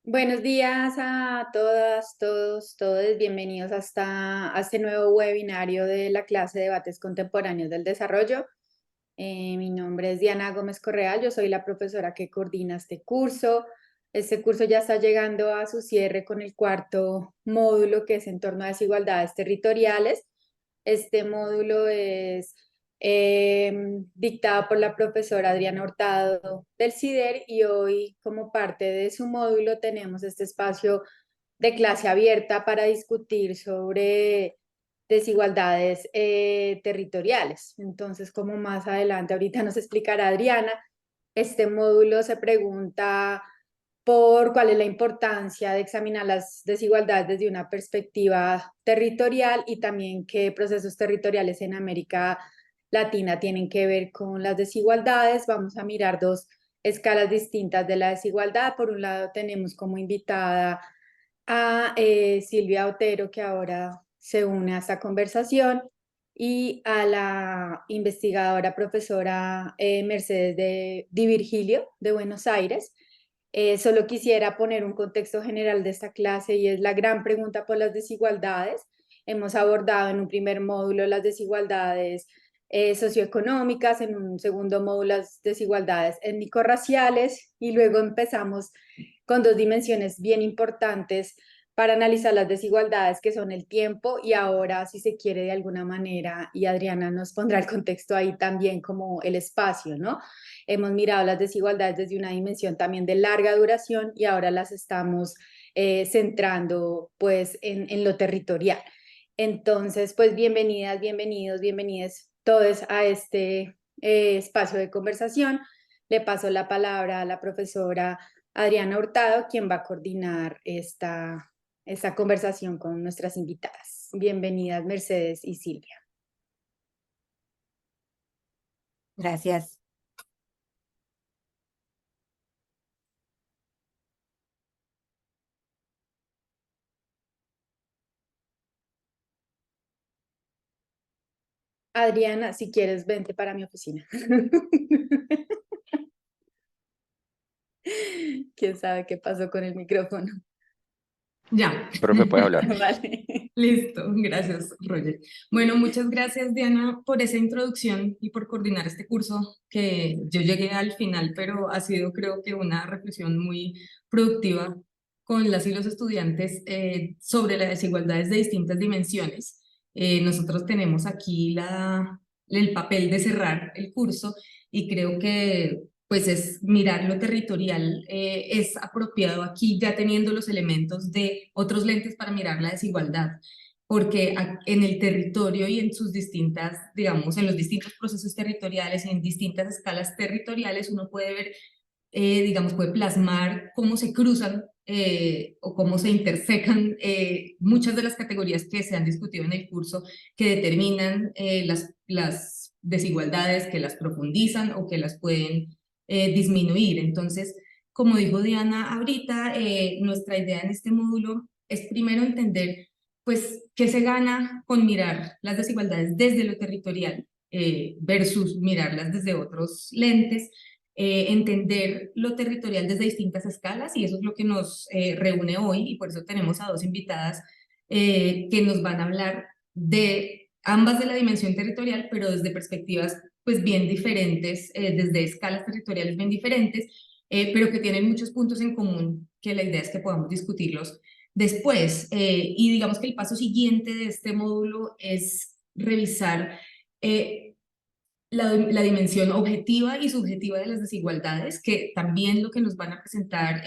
Buenos días a todas, todos, todos. Bienvenidos a este nuevo webinario de la clase de Debates Contemporáneos del Desarrollo. Mi nombre es Diana Gómez Correal, yo soy la profesora que coordina este curso. Este curso ya está llegando a su cierre con el cuarto módulo, que es en torno a desigualdades territoriales. Este módulo es dictado por la profesora Adriana Hurtado del CIDER, y hoy, como parte de su módulo, tenemos este espacio de clase abierta para discutir sobre desigualdades territoriales. Entonces, como más adelante ahorita nos explicará Adriana, este módulo se pregunta por cuál es la importancia de examinar las desigualdades desde una perspectiva territorial, y también qué procesos territoriales en América Latina tienen que ver con las desigualdades. Vamos a mirar dos escalas distintas de la desigualdad. Por un lado, tenemos como invitada a Silvia Otero, que ahora se une a esta conversación, y a la investigadora profesora Mercedes Di Virgilio, de Buenos Aires. Solo quisiera poner un contexto general de esta clase, y es la gran pregunta por las desigualdades. Hemos abordado en un primer módulo las desigualdades socioeconómicas, en un segundo módulo las desigualdades étnico-raciales, y luego empezamos con dos dimensiones bien importantes para analizar las desigualdades, que son el tiempo y ahora, si se quiere de alguna manera, y Adriana nos pondrá el contexto ahí también, como el espacio, ¿no? Hemos mirado las desigualdades desde una dimensión también de larga duración, y ahora las estamos centrando pues en lo territorial. Entonces, pues bienvenidas, bienvenidos, bienvenidas todos a este espacio de conversación. Le paso la palabra a la profesora Adriana Hurtado, quien va a coordinar esta conversación con nuestras invitadas. Bienvenidas, Mercedes y Silvia. Gracias. Adriana, si quieres, vente para mi oficina. ¿Quién sabe qué pasó con el micrófono? Ya. Profe, puede hablar. Vale. Listo, gracias, Roger. Bueno, muchas gracias, Diana, por esa introducción y por coordinar este curso, que yo llegué al final, pero ha sido, creo que, una reflexión muy productiva con las y los estudiantes sobre las desigualdades de distintas dimensiones. Nosotros tenemos aquí el papel de cerrar el curso, y creo que pues es mirar lo territorial, es apropiado aquí, ya teniendo los elementos de otros lentes para mirar la desigualdad, porque en el territorio y en sus distintas, digamos, en los distintos procesos territoriales y en distintas escalas territoriales, uno puede ver, digamos, puede plasmar cómo se cruzan o cómo se intersecan muchas de las categorías que se han discutido en el curso, que determinan las desigualdades, que las profundizan o que las pueden disminuir. Entonces, como dijo Diana ahorita, nuestra idea en este módulo es primero entender, pues, qué se gana con mirar las desigualdades desde lo territorial versus mirarlas desde otros lentes, entender lo territorial desde distintas escalas, y eso es lo que nos reúne hoy, y por eso tenemos a dos invitadas que nos van a hablar de ambas de la dimensión territorial, pero desde perspectivas pues bien diferentes, desde escalas territoriales bien diferentes, pero que tienen muchos puntos en común, que la idea es que podamos discutirlos después. Y digamos que el paso siguiente de este módulo es revisar la dimensión objetiva y subjetiva de las desigualdades, que también lo que nos van a presentar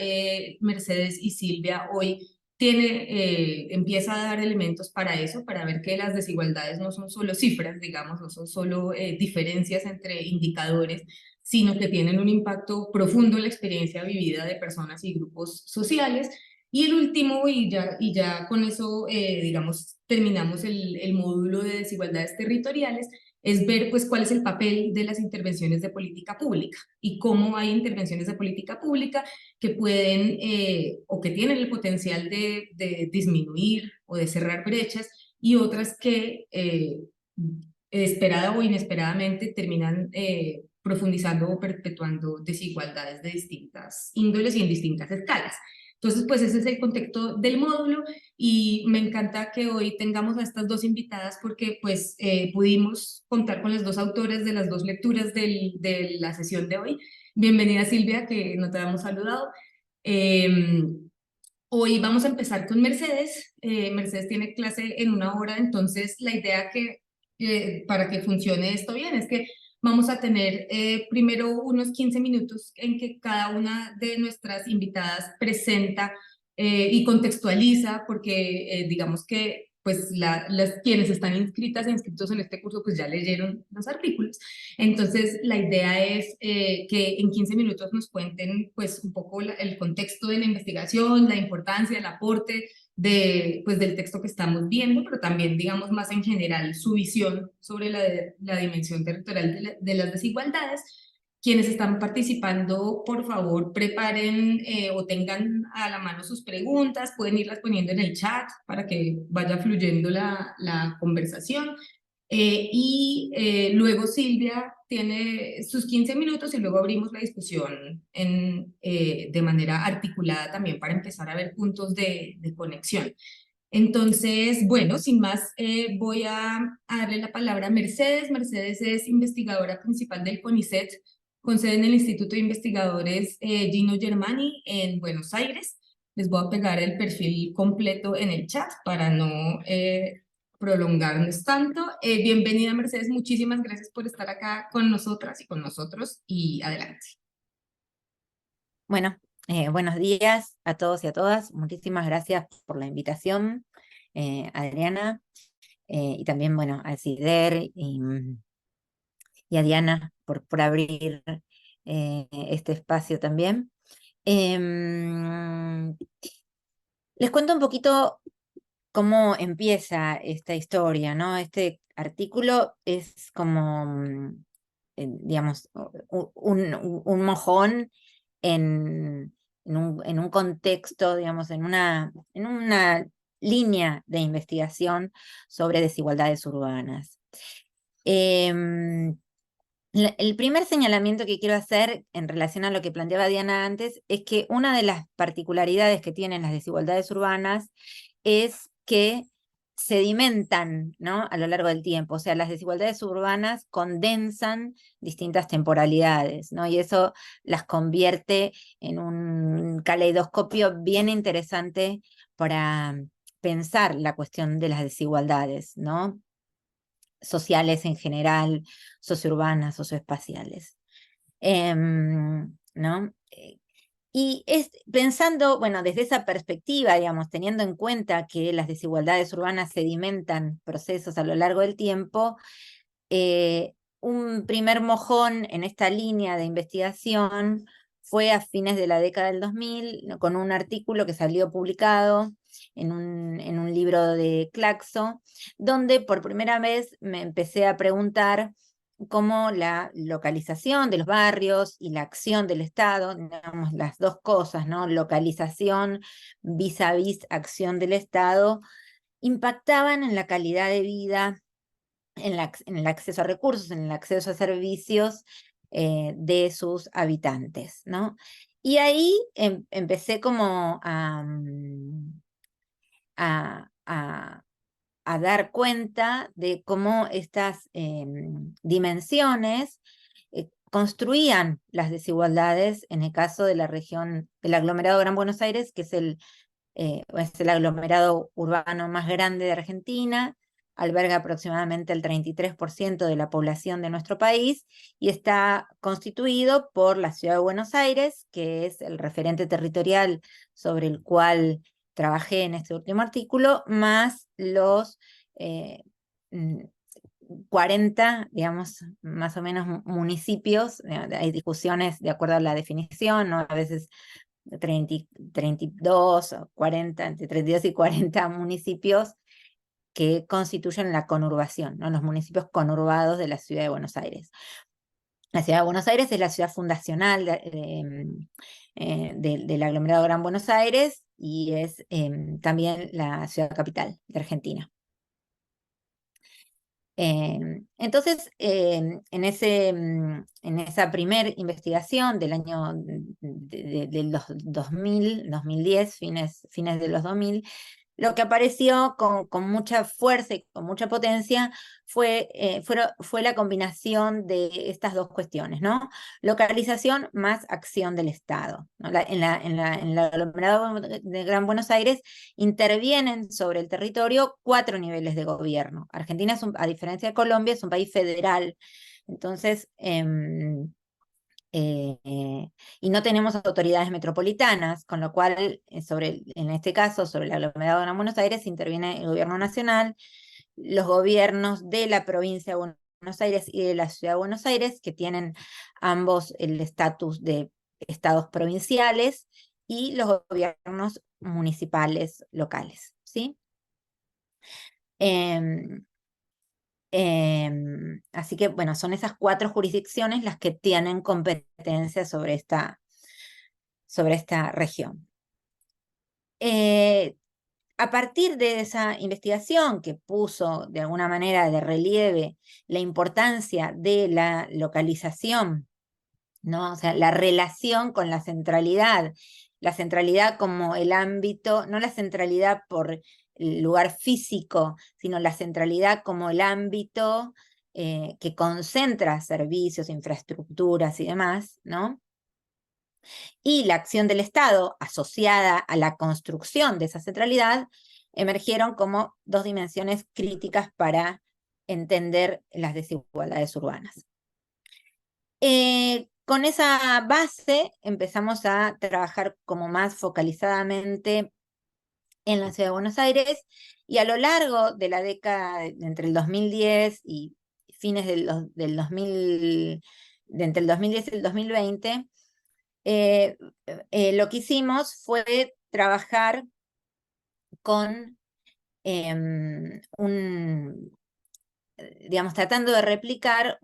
Mercedes y Silvia hoy empieza a dar elementos para eso, para ver que las desigualdades no son solo cifras, digamos, no son solo diferencias entre indicadores, sino que tienen un impacto profundo en la experiencia vivida de personas y grupos sociales. Y el último, y ya con eso, digamos, terminamos el módulo de desigualdades territoriales, es ver pues cuál es el papel de las intervenciones de política pública y cómo hay intervenciones de política pública que pueden o que tienen el potencial de disminuir o de cerrar brechas, y otras que esperada o inesperadamente terminan profundizando o perpetuando desigualdades de distintas índoles y en distintas escalas. Entonces, pues ese es el contexto del módulo y me encanta que hoy tengamos a estas dos invitadas porque pues pudimos contar con las dos autores de las dos lecturas de la sesión de hoy. Bienvenida Silvia, que no te habíamos saludado. Hoy vamos a empezar con Mercedes. Mercedes tiene clase en 1 hora, entonces la idea para que funcione esto bien es que vamos a tener primero unos 15 minutos en que cada una de nuestras invitadas presenta y contextualiza, porque digamos que pues quienes están inscritas e inscritos en este curso pues ya leyeron los artículos. Entonces la idea es que en 15 minutos nos cuenten pues un poco el contexto de la investigación, la importancia, el aporte pues, del texto que estamos viendo, pero también, digamos, más en general, su visión sobre la dimensión territorial de las desigualdades. Quienes están participando, por favor, preparen o tengan a la mano sus preguntas, pueden irlas poniendo en el chat para que vaya fluyendo la conversación. Luego Silvia tiene sus 15 minutos y luego abrimos la discusión de manera articulada también para empezar a ver puntos de conexión. Entonces, bueno, sin más, voy a darle la palabra a Mercedes. Mercedes es investigadora principal del CONICET, con sede en el Instituto de Investigadores Gino Germani en Buenos Aires. Les voy a pegar el perfil completo en el chat para no prolongarnos tanto. Bienvenida, Mercedes, muchísimas gracias por estar acá con nosotras y con nosotros, y adelante. Bueno, buenos días a todos y a todas. Muchísimas gracias por la invitación, Adriana, y también, bueno, a Cider y a Diana por abrir este espacio también. Les cuento un poquito cómo empieza esta historia, ¿no? Este artículo es como, digamos, un mojón en un contexto, digamos, en una línea de investigación sobre desigualdades urbanas. El primer señalamiento que quiero hacer en relación a lo que planteaba Diana antes es que una de las particularidades que tienen las desigualdades urbanas es que sedimentan, ¿no?, a lo largo del tiempo. O sea, las desigualdades urbanas condensan distintas temporalidades, ¿no? Y eso las convierte en un caleidoscopio bien interesante para pensar la cuestión de las desigualdades, ¿no?, sociales en general, sociourbanas, socioespaciales. ¿No? Y pensando, bueno, desde esa perspectiva, digamos, teniendo en cuenta que las desigualdades urbanas sedimentan procesos a lo largo del tiempo, un primer mojón en esta línea de investigación fue a fines de la década del 2000, con un artículo que salió publicado en un libro de Claxo, donde por primera vez me empecé a preguntar cómo la localización de los barrios y la acción del Estado, digamos, las dos cosas, ¿no?, localización vis a vis acción del Estado, impactaban en la calidad de vida, en el acceso a recursos, en el acceso a servicios de sus habitantes, ¿no? Y ahí empecé como a, a dar cuenta de cómo estas dimensiones construían las desigualdades en el caso de la región del aglomerado Gran Buenos Aires, que es el aglomerado urbano más grande de Argentina, alberga aproximadamente el 33% de la población de nuestro país y está constituido por la ciudad de Buenos Aires, que es el referente territorial sobre el cual trabajé en este último artículo, más los 40, digamos, más o menos municipios. Hay discusiones de acuerdo a la definición, ¿no? A veces 32, 40, entre 32 y 40 municipios que constituyen la conurbación, ¿no?, los municipios conurbados de la ciudad de Buenos Aires. La ciudad de Buenos Aires es la ciudad fundacional del aglomerado Gran Buenos Aires y es también la ciudad capital de Argentina. Entonces, en esa primera investigación del año de los 2000, 2010, fines de los 2000, lo que apareció con mucha fuerza y con mucha potencia fue la combinación de estas dos cuestiones, ¿no? Localización más acción del Estado, ¿no? En la aglomerado de Gran Buenos Aires intervienen sobre el territorio 4 niveles de gobierno. Argentina, a diferencia de Colombia, es un país federal. Entonces, y no tenemos autoridades metropolitanas, con lo cual, en este caso, sobre el aglomerado de Gran Buenos Aires, interviene el gobierno nacional, los gobiernos de la provincia de Buenos Aires y de la ciudad de Buenos Aires, que tienen ambos el estatus de estados provinciales, y los gobiernos municipales locales, ¿sí? Así que, bueno, son esas 4 jurisdicciones las que tienen competencia sobre esta región. A partir de esa investigación que puso de alguna manera de relieve la importancia de la localización, ¿no? O sea, la relación con la centralidad como el ámbito, no la centralidad por el lugar físico, sino la centralidad como el ámbito que concentra servicios, infraestructuras y demás, ¿no? Y la acción del Estado asociada a la construcción de esa centralidad emergieron como 2 dimensiones críticas para entender las desigualdades urbanas. Con esa base empezamos a trabajar como más focalizadamente en la ciudad de Buenos Aires, y a lo largo de la década entre el 2010 y fines del 2000, entre el 2010 y el 2020, lo que hicimos fue trabajar con digamos, tratando de replicar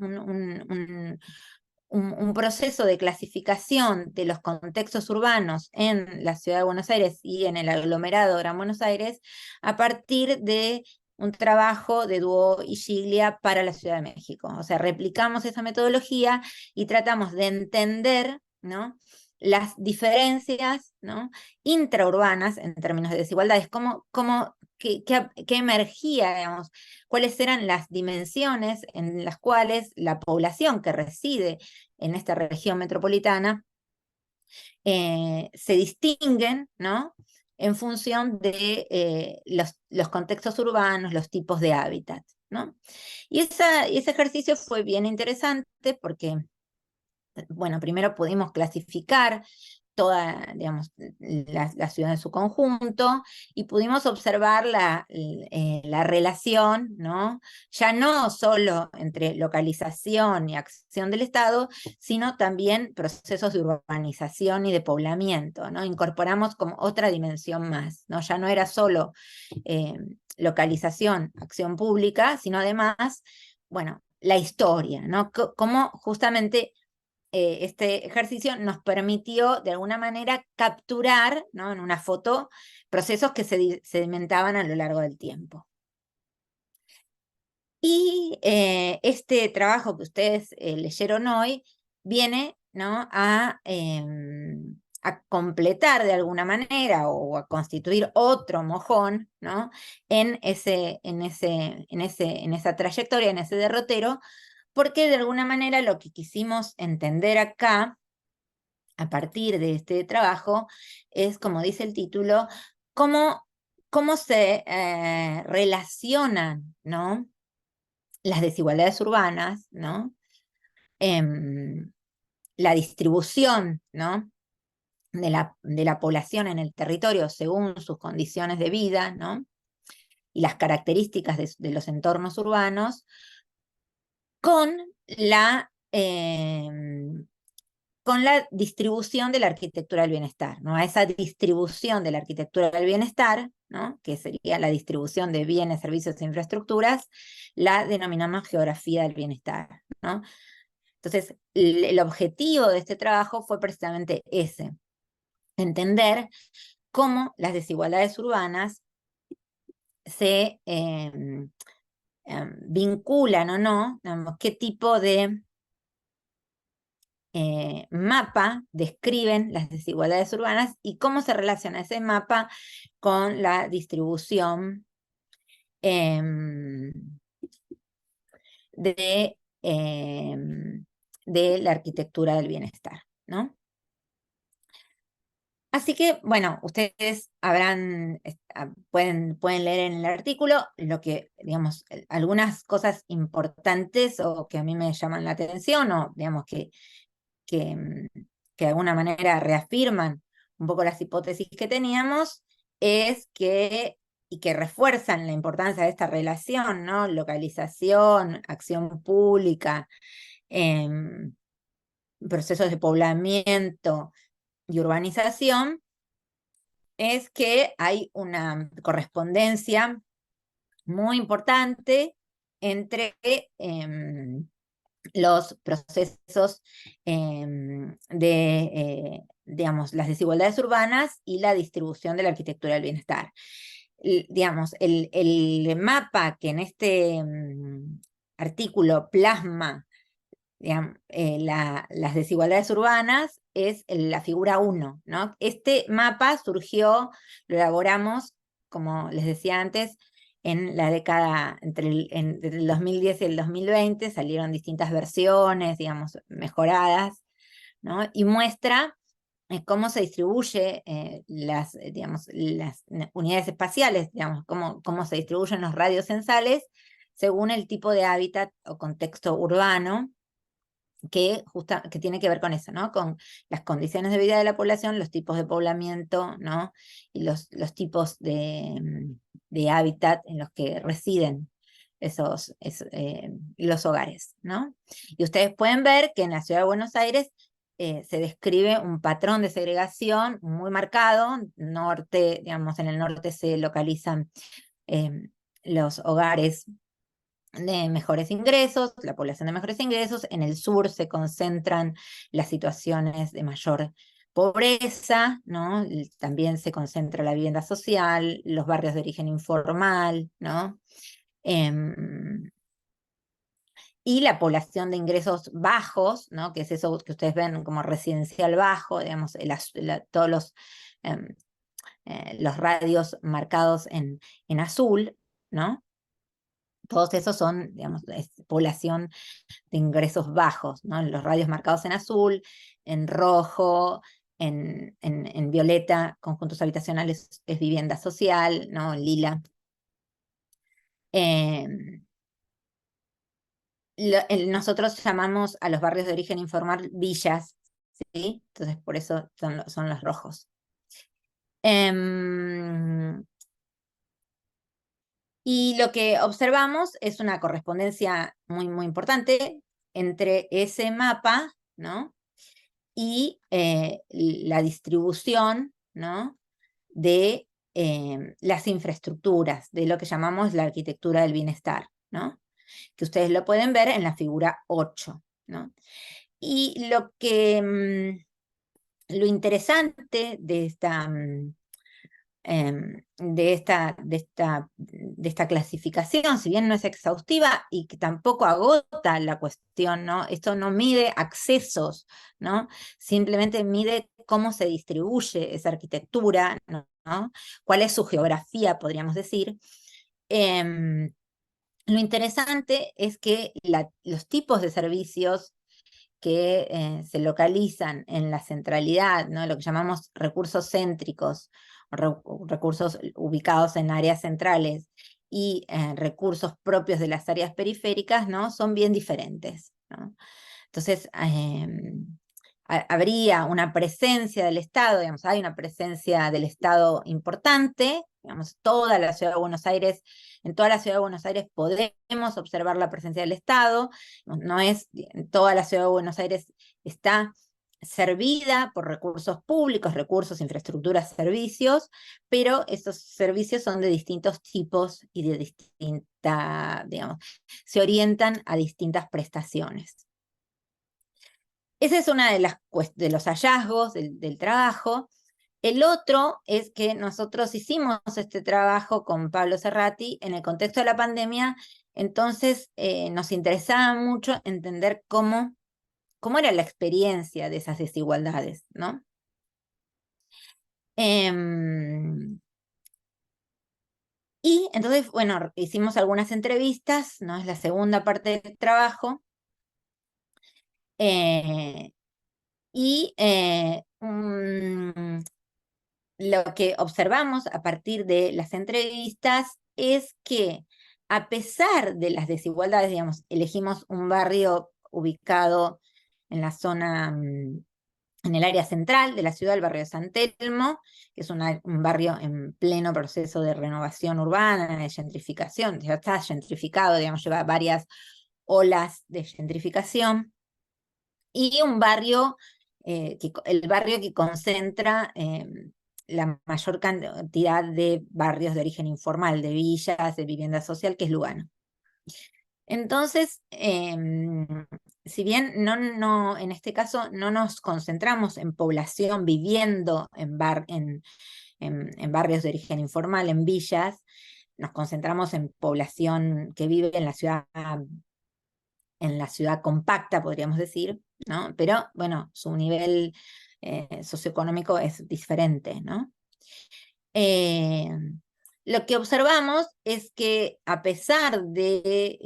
un proceso de clasificación de los contextos urbanos en la ciudad de Buenos Aires y en el aglomerado Gran Buenos Aires a partir de un trabajo de Duo y Giglia para la Ciudad de México. O sea, replicamos esa metodología y tratamos de entender, ¿no?, las diferencias, ¿no?, intraurbanas en términos de desigualdades, qué emergía, digamos, cuáles eran las dimensiones en las cuales la población que reside en esta región metropolitana se distinguen, ¿no?, en función de los contextos urbanos, los tipos de hábitat, ¿no? Y ese ejercicio fue bien interesante porque, bueno, primero pudimos clasificar toda, digamos, la ciudad en su conjunto, y pudimos observar la relación, ¿no?, ya no solo entre localización y acción del Estado, sino también procesos de urbanización y de poblamiento, ¿no? Incorporamos como otra dimensión más, ¿no? Ya no era solo localización, acción pública, sino además, bueno, la historia, ¿no? Cómo justamente este ejercicio nos permitió de alguna manera capturar, ¿no?, en una foto, procesos que se sedimentaban a lo largo del tiempo. Y este trabajo que ustedes leyeron hoy viene, ¿no?, a completar de alguna manera o a constituir otro mojón, ¿no?, en esa trayectoria, en ese derrotero, porque de alguna manera lo que quisimos entender acá, a partir de este trabajo, es, como dice el título, cómo se relacionan, ¿no?, las desigualdades urbanas, ¿no?, la distribución, ¿no?, de la población en el territorio según sus condiciones de vida, ¿no?, y las características de los entornos urbanos, con la distribución de la arquitectura del bienestar, ¿no? A esa distribución de la arquitectura del bienestar, ¿no?, que sería la distribución de bienes, servicios e infraestructuras, la denominamos geografía del bienestar, ¿no? Entonces, el objetivo de este trabajo fue precisamente ese: entender cómo las desigualdades urbanas se vinculan o no, digamos, qué tipo de mapa describen las desigualdades urbanas y cómo se relaciona ese mapa con la distribución em, de, de la arquitectura del bienestar, ¿no? Así que, bueno, ustedes pueden leer en el artículo lo que, digamos, algunas cosas importantes o que a mí me llaman la atención o, digamos, que de alguna manera reafirman un poco las hipótesis que teníamos, y que refuerzan la importancia de esta relación, ¿no? Localización, acción pública, procesos de poblamiento y urbanización, es que hay una correspondencia muy importante entre los procesos digamos, las desigualdades urbanas y la distribución de la arquitectura del bienestar. Digamos, el mapa que en este artículo plasma, digamos, las desigualdades urbanas es la figura 1, ¿no? Este mapa surgió, lo elaboramos, como les decía antes, en la década entre el 2010 y el 2020, salieron distintas versiones, digamos, mejoradas, ¿no? Y muestra cómo se distribuye digamos, las unidades espaciales, digamos, cómo se distribuyen los radios censales según el tipo de hábitat o contexto urbano que tiene que ver con eso, ¿no? Con las condiciones de vida de la población, los tipos de poblamiento, ¿no? Y los tipos de hábitat en los que residen los hogares, ¿no? Y ustedes pueden ver que en la ciudad de Buenos Aires se describe un patrón de segregación muy marcado. Norte, digamos, en el norte se localizan los hogares de mejores ingresos, la población de mejores ingresos. En el sur se concentran las situaciones de mayor pobreza, ¿no? También se concentra la vivienda social, los barrios de origen informal, ¿no? Y la población de ingresos bajos, ¿no? Que es eso que ustedes ven como residencial bajo, digamos, todos los radios marcados en azul, ¿no? Todos esos son, digamos, población de ingresos bajos, ¿no? Los radios marcados en azul, en rojo, en violeta, conjuntos habitacionales es vivienda social, ¿no? En lila. Nosotros llamamos a los barrios de origen informal villas, ¿sí? Entonces por eso son los rojos. Y lo que observamos es una correspondencia muy, muy importante entre ese mapa, ¿no? Y la distribución, ¿no? De las infraestructuras, de lo que llamamos la arquitectura del bienestar, ¿no? Que ustedes lo pueden ver en la figura 8, ¿no? Y lo interesante de esta clasificación, si bien no es exhaustiva y que tampoco agota la cuestión, ¿no? Esto no mide accesos, ¿no? Simplemente mide cómo se distribuye esa arquitectura, ¿no? ¿Cuál es su geografía, podríamos decir? Lo interesante es que los tipos de servicios que se localizan en la centralidad, ¿no? Lo que llamamos recursos céntricos, recursos ubicados en áreas centrales, y recursos propios de las áreas periféricas, ¿no? Son bien diferentes, ¿no? Entonces, habría una presencia del Estado, digamos, hay una presencia del Estado importante, digamos, toda la ciudad de Buenos Aires, en toda la ciudad de Buenos Aires podemos observar la presencia del Estado. No es, toda la ciudad de Buenos Aires está servida por recursos públicos, recursos, infraestructuras, servicios, pero esos servicios son de distintos tipos y digamos, se orientan a distintas prestaciones. Ese es uno de los hallazgos del trabajo, El otro es que nosotros hicimos este trabajo con Pablo Cerrati en el contexto de la pandemia, entonces nos interesaba mucho entender cómo era la experiencia de esas desigualdades, ¿no? Y entonces, bueno, hicimos algunas entrevistas, ¿no? Es la segunda parte del trabajo. Y lo que observamos a partir de las entrevistas es que a pesar de las desigualdades, digamos, elegimos un barrio ubicado en la zona, en el área central de la ciudad, el barrio de San Telmo, que es un barrio en pleno proceso de renovación urbana, de gentrificación, ya está gentrificado, digamos, lleva varias olas de gentrificación, y un barrio, el barrio que concentra la mayor cantidad de barrios de origen informal, de villas, de vivienda social, que es Lugano. Entonces, si bien en este caso no nos concentramos en población viviendo en barrios de origen informal, en villas, nos concentramos en población que vive en la ciudad compacta, podríamos decir, ¿no? Pero bueno, su nivel socioeconómico es diferente, ¿no? Lo que observamos es que a pesar de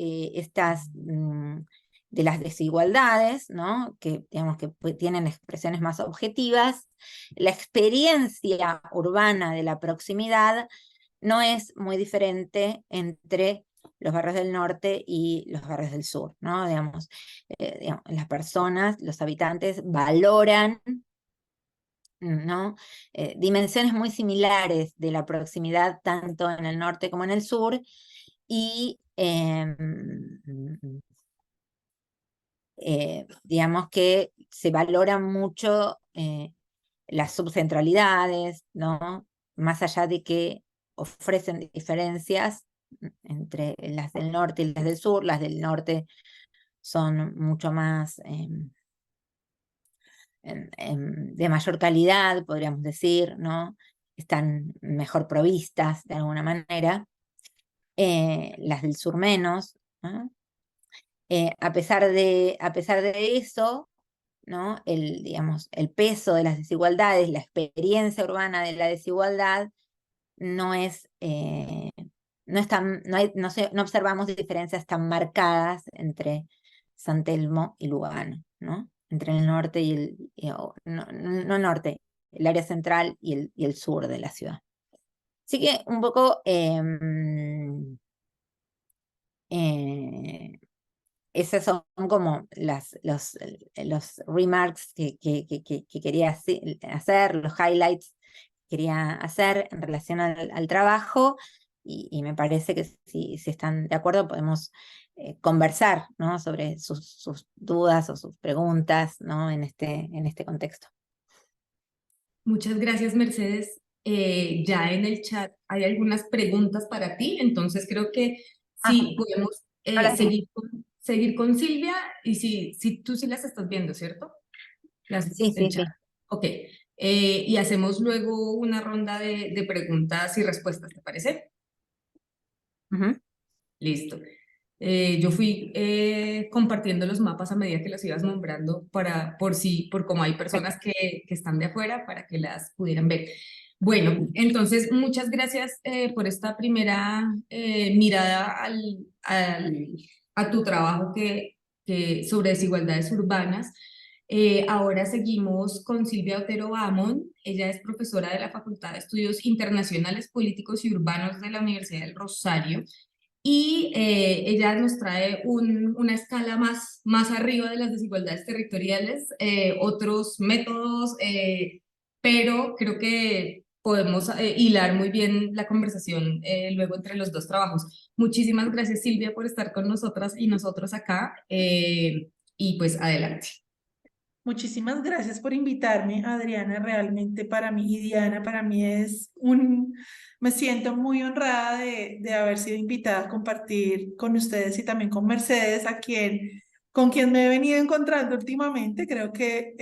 de las desigualdades, ¿no? Que digamos que tienen expresiones más objetivas, la experiencia urbana de la proximidad no es muy diferente entre los barrios del norte y los barrios del sur, ¿no? Digamos, las personas, los habitantes valoran, ¿no? Dimensiones muy similares de la proximidad tanto en el norte como en el sur, y digamos que se valoran mucho las subcentralidades, ¿no? Más allá de que ofrecen diferencias entre las del norte y las del sur. Las del norte son mucho más de mayor calidad, podríamos decir, ¿no? Están mejor provistas de alguna manera. Las del sur menos, ¿no? A pesar de eso, ¿no? Digamos, el peso de las desigualdades, la experiencia urbana de la desigualdad, no es, no, no observamos diferencias tan marcadas entre San Telmo y Lugano, ¿no? Entre el norte no norte, el área central y el sur de la ciudad. Así que un poco esas son como los remarks que quería hacer, los highlights que quería hacer en relación al trabajo, y me parece que si están de acuerdo podemos conversar, ¿no? Sobre sus dudas o sus preguntas, ¿no? en este contexto. Muchas gracias, Mercedes. Ya en el chat hay algunas preguntas para ti, entonces creo que sí podemos Ahora sí. seguir con Silvia, y si tú sí las estás viendo, ¿cierto? Sí, El sí, chat. sí. Ok. Y hacemos luego una ronda de preguntas y respuestas, ¿te parece? Ujú. Listo. Yo fui compartiendo los mapas a medida que los ibas nombrando por como hay personas que están de afuera, para que las pudieran ver. Bueno, entonces muchas gracias por esta primera mirada a tu trabajo sobre desigualdades urbanas. Ahora seguimos con Silvia Otero Bamón. Ella es profesora de la Facultad de Estudios Internacionales, Políticos y Urbanos de la Universidad del Rosario, y ella nos trae una escala más arriba de las desigualdades territoriales, otros métodos, pero creo que podemos hilar muy bien la conversación luego entre los dos trabajos. Muchísimas gracias, Silvia, por estar con nosotras y nosotros acá, y pues adelante. Muchísimas gracias por invitarme, Adriana. Realmente para mí y Diana, para mí me siento muy honrada de haber sido invitada a compartir con ustedes y también con Mercedes, con quien me he venido encontrando últimamente. Creo que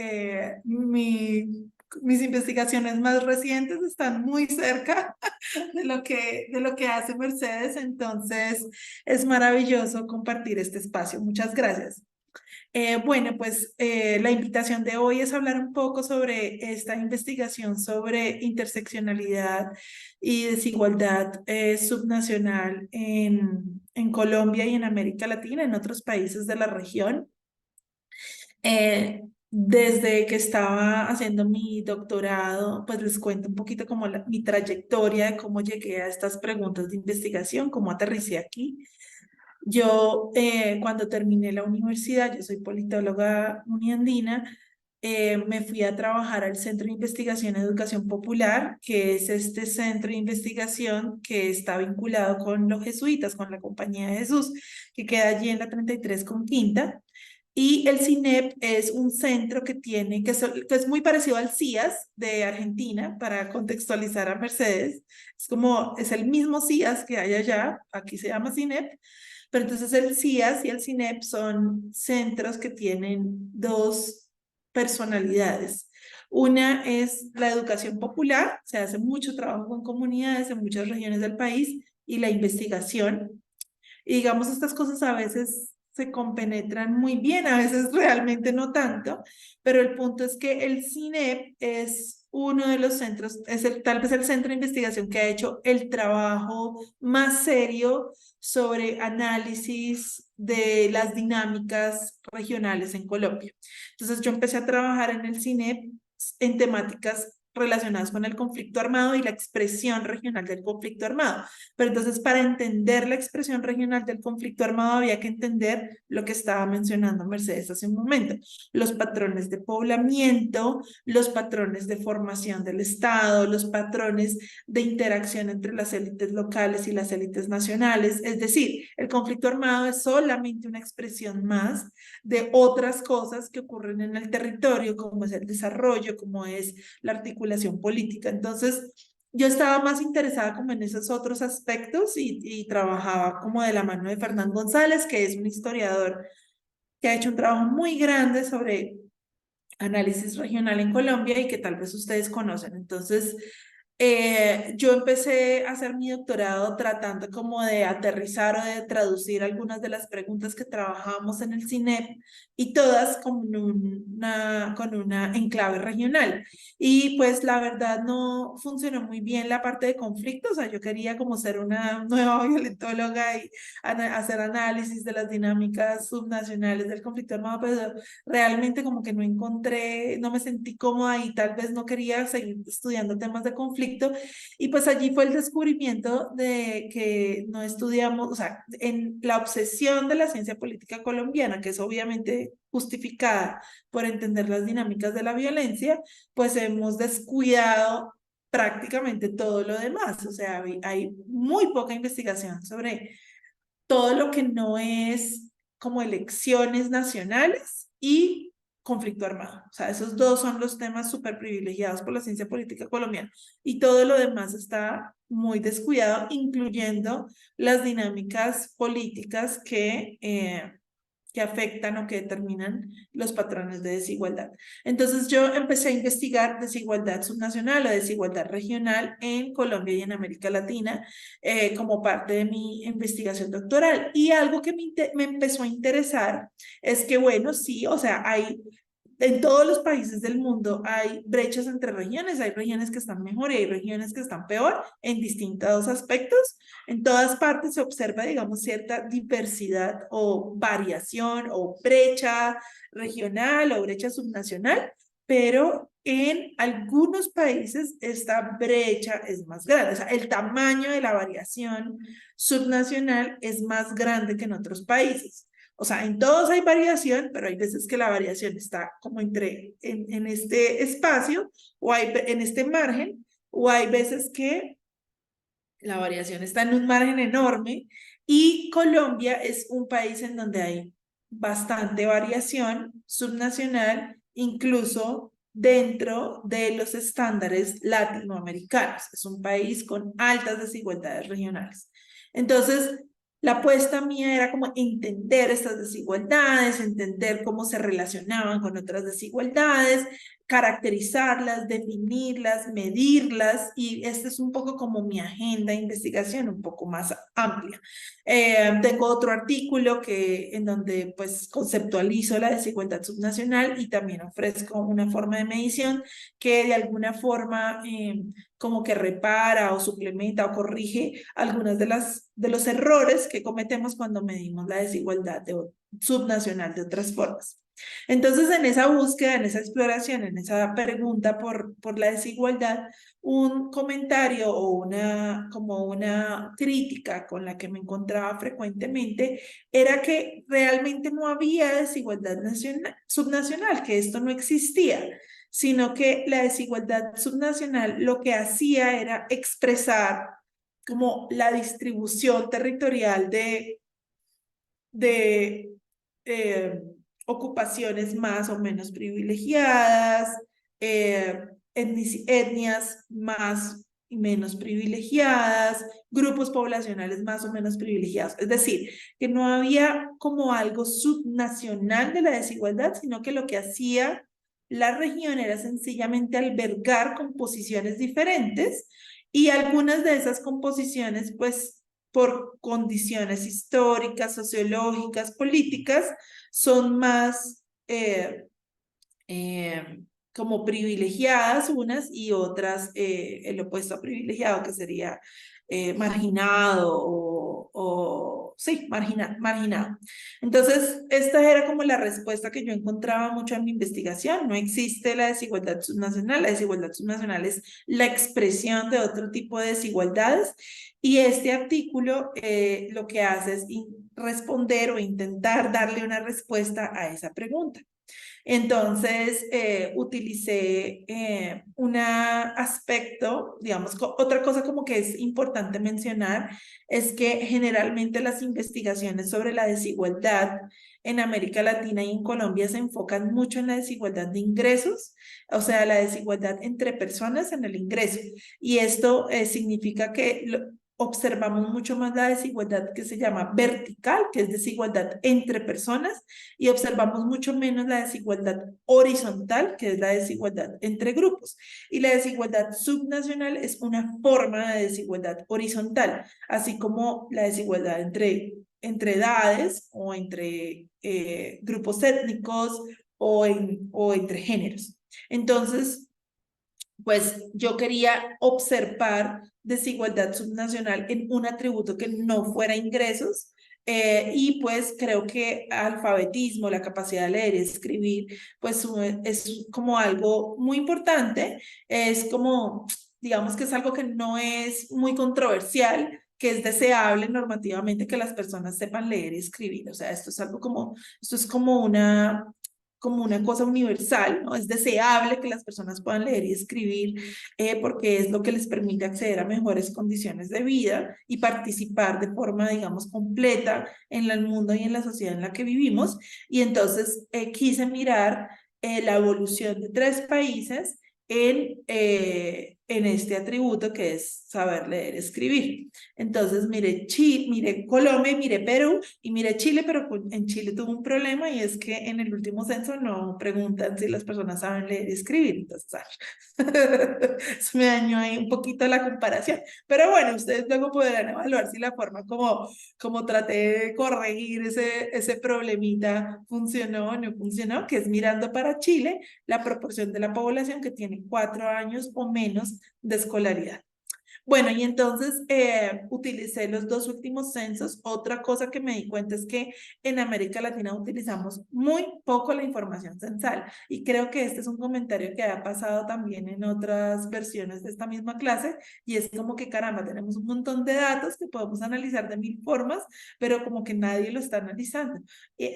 mis investigaciones más recientes están muy cerca de lo que hace Mercedes, entonces es maravilloso compartir este espacio. Muchas gracias. Bueno, pues la invitación de hoy es hablar un poco sobre esta investigación sobre interseccionalidad y desigualdad subnacional en Colombia y en América Latina, en otros países de la región. Desde que estaba haciendo mi doctorado, pues les cuento un poquito como mi trayectoria, de cómo llegué a estas preguntas de investigación, cómo aterricé aquí. Yo, cuando terminé la universidad, yo soy politóloga uniandina, me fui a trabajar al Centro de Investigación y Educación Popular, que es este centro de investigación que está vinculado con los jesuitas, con la Compañía de Jesús, que queda allí en la 33 con Quinta. Y el CINEP es un centro que tiene, que es muy parecido al CIAS de Argentina, para contextualizar a Mercedes. Es el mismo CIAS que hay allá, aquí se llama CINEP, pero entonces el CIAS y el CINEP son centros que tienen dos personalidades. Una es la educación popular, se hace mucho trabajo con comunidades en muchas regiones del país, y la investigación. Y digamos, estas cosas a veces se compenetran muy bien, a veces realmente no tanto, pero el punto es que el CINEP es uno de los centros, tal vez el centro de investigación que ha hecho el trabajo más serio sobre análisis de las dinámicas regionales en Colombia. Entonces yo empecé a trabajar en el CINEP en temáticas relacionadas con el conflicto armado y la expresión regional del conflicto armado. Pero entonces, para entender la expresión regional del conflicto armado, había que entender lo que estaba mencionando Mercedes hace un momento: los patrones de poblamiento, los patrones de formación del Estado, los patrones de interacción entre las élites locales y las élites nacionales. Es decir, el conflicto armado es solamente una expresión más de otras cosas que ocurren en el territorio, como es el desarrollo, como es la articulación política. Entonces, yo estaba más interesada como en esos otros aspectos, y trabajaba como de la mano de Fernán González, que es un historiador que ha hecho un trabajo muy grande sobre análisis regional en Colombia y que tal vez ustedes conocen. Entonces, yo empecé a hacer mi doctorado tratando como de aterrizar o de traducir algunas de las preguntas que trabajábamos en el CINEP, y todas con una enclave regional. Y pues la verdad no funcionó muy bien la parte de conflicto. O sea, yo quería como ser una nueva violentóloga y hacer análisis de las dinámicas subnacionales del conflicto armado, pero realmente como que no encontré, no me sentí cómoda, y tal vez no quería seguir estudiando temas de conflicto. Y pues allí fue el descubrimiento de que no estudiamos, o sea, en la obsesión de la ciencia política colombiana, que es obviamente justificada por entender las dinámicas de la violencia, pues hemos descuidado prácticamente todo lo demás. O sea, hay muy poca investigación sobre todo lo que no es como elecciones nacionales y conflicto armado. O sea, esos dos son los temas súper privilegiados por la ciencia política colombiana, y todo lo demás está muy descuidado, incluyendo las dinámicas políticas que afectan o que determinan los patrones de desigualdad. Entonces yo empecé a investigar desigualdad subnacional o desigualdad regional en Colombia y en América Latina, como parte de mi investigación doctoral. Y algo que me empezó a interesar es que, bueno, sí, o sea, en todos los países del mundo hay brechas entre regiones, hay regiones que están mejor y hay regiones que están peor en distintos aspectos. En todas partes se observa, digamos, cierta diversidad o variación o brecha regional o brecha subnacional, pero en algunos países esta brecha es más grande. O sea, el tamaño de la variación subnacional es más grande que en otros países. O sea, en todos hay variación, pero hay veces que la variación está como en este espacio, o en este margen, o hay veces que la variación está en un margen enorme. Y Colombia es un país en donde hay bastante variación subnacional, incluso dentro de los estándares latinoamericanos. Es un país con altas desigualdades regionales. Entonces, la apuesta mía era como entender estas desigualdades, entender cómo se relacionaban con otras desigualdades, caracterizarlas, definirlas, medirlas, y esta es un poco como mi agenda de investigación, un poco más amplia. Tengo otro artículo en donde pues conceptualizo la desigualdad subnacional y también ofrezco una forma de medición que de alguna forma como que repara o suplementa o corrige algunos de los errores que cometemos cuando medimos la desigualdad subnacional de otras formas. Entonces, en esa búsqueda, en esa exploración, en esa pregunta por la desigualdad, un comentario o como una crítica con la que me encontraba frecuentemente era que realmente no había desigualdad subnacional, que esto no existía, sino que la desigualdad subnacional lo que hacía era expresar como la distribución territorial de ocupaciones más o menos privilegiadas, etnias más y menos privilegiadas, grupos poblacionales más o menos privilegiados. Es decir, que no había como algo subnacional de la desigualdad, sino que lo que hacía la región era sencillamente albergar composiciones diferentes y algunas de esas composiciones, pues, por condiciones históricas, sociológicas, políticas, son más como privilegiadas unas y otras el opuesto a privilegiado, que sería marginado sí, marginado. Entonces, esta era como la respuesta que yo encontraba mucho en mi investigación. No existe la desigualdad subnacional. La desigualdad subnacional es la expresión de otro tipo de desigualdades. Y este artículo lo que hace es responder o intentar darle una respuesta a esa pregunta. Entonces, utilicé un aspecto, digamos, otra cosa como que es importante mencionar, es que generalmente las investigaciones sobre la desigualdad en América Latina y en Colombia se enfocan mucho en la desigualdad de ingresos, o sea, la desigualdad entre personas en el ingreso. Y esto significa que observamos mucho más la desigualdad que se llama vertical, que es desigualdad entre personas, y observamos mucho menos la desigualdad horizontal, que es la desigualdad entre grupos. Y la desigualdad subnacional es una forma de desigualdad horizontal, así como la desigualdad entre edades o entre grupos étnicos o entre géneros. Entonces, pues yo quería observar desigualdad subnacional en un atributo que no fuera ingresos, y pues creo que alfabetismo, la capacidad de leer y escribir, pues es como algo muy importante, es como, digamos que es algo que no es muy controversial, que es deseable normativamente que las personas sepan leer y escribir. O sea, esto es como una cosa universal, ¿no? Es deseable que las personas puedan leer y escribir porque es lo que les permite acceder a mejores condiciones de vida y participar de forma, digamos, completa en el mundo y en la sociedad en la que vivimos. Y entonces quise mirar la evolución de 3 países en este atributo que es saber leer, escribir. Entonces, mire Colombia, mire Perú y mire Chile, pero en Chile tuvo un problema y es que en el último censo no preguntan si las personas saben leer y escribir. Entonces, eso me dañó ahí un poquito la comparación. Pero bueno, ustedes luego podrán evaluar si la forma como traté de corregir ese problemita funcionó o no funcionó, que es mirando para Chile la proporción de la población que tiene 4 años o menos de escolaridad. Bueno, y entonces utilicé los 2 últimos censos. Otra cosa que me di cuenta es que en América Latina utilizamos muy poco la información censal. Y creo que este es un comentario que ha pasado también en otras versiones de esta misma clase. Y es como que, caramba, tenemos un montón de datos que podemos analizar de 1000 formas, pero como que nadie lo está analizando.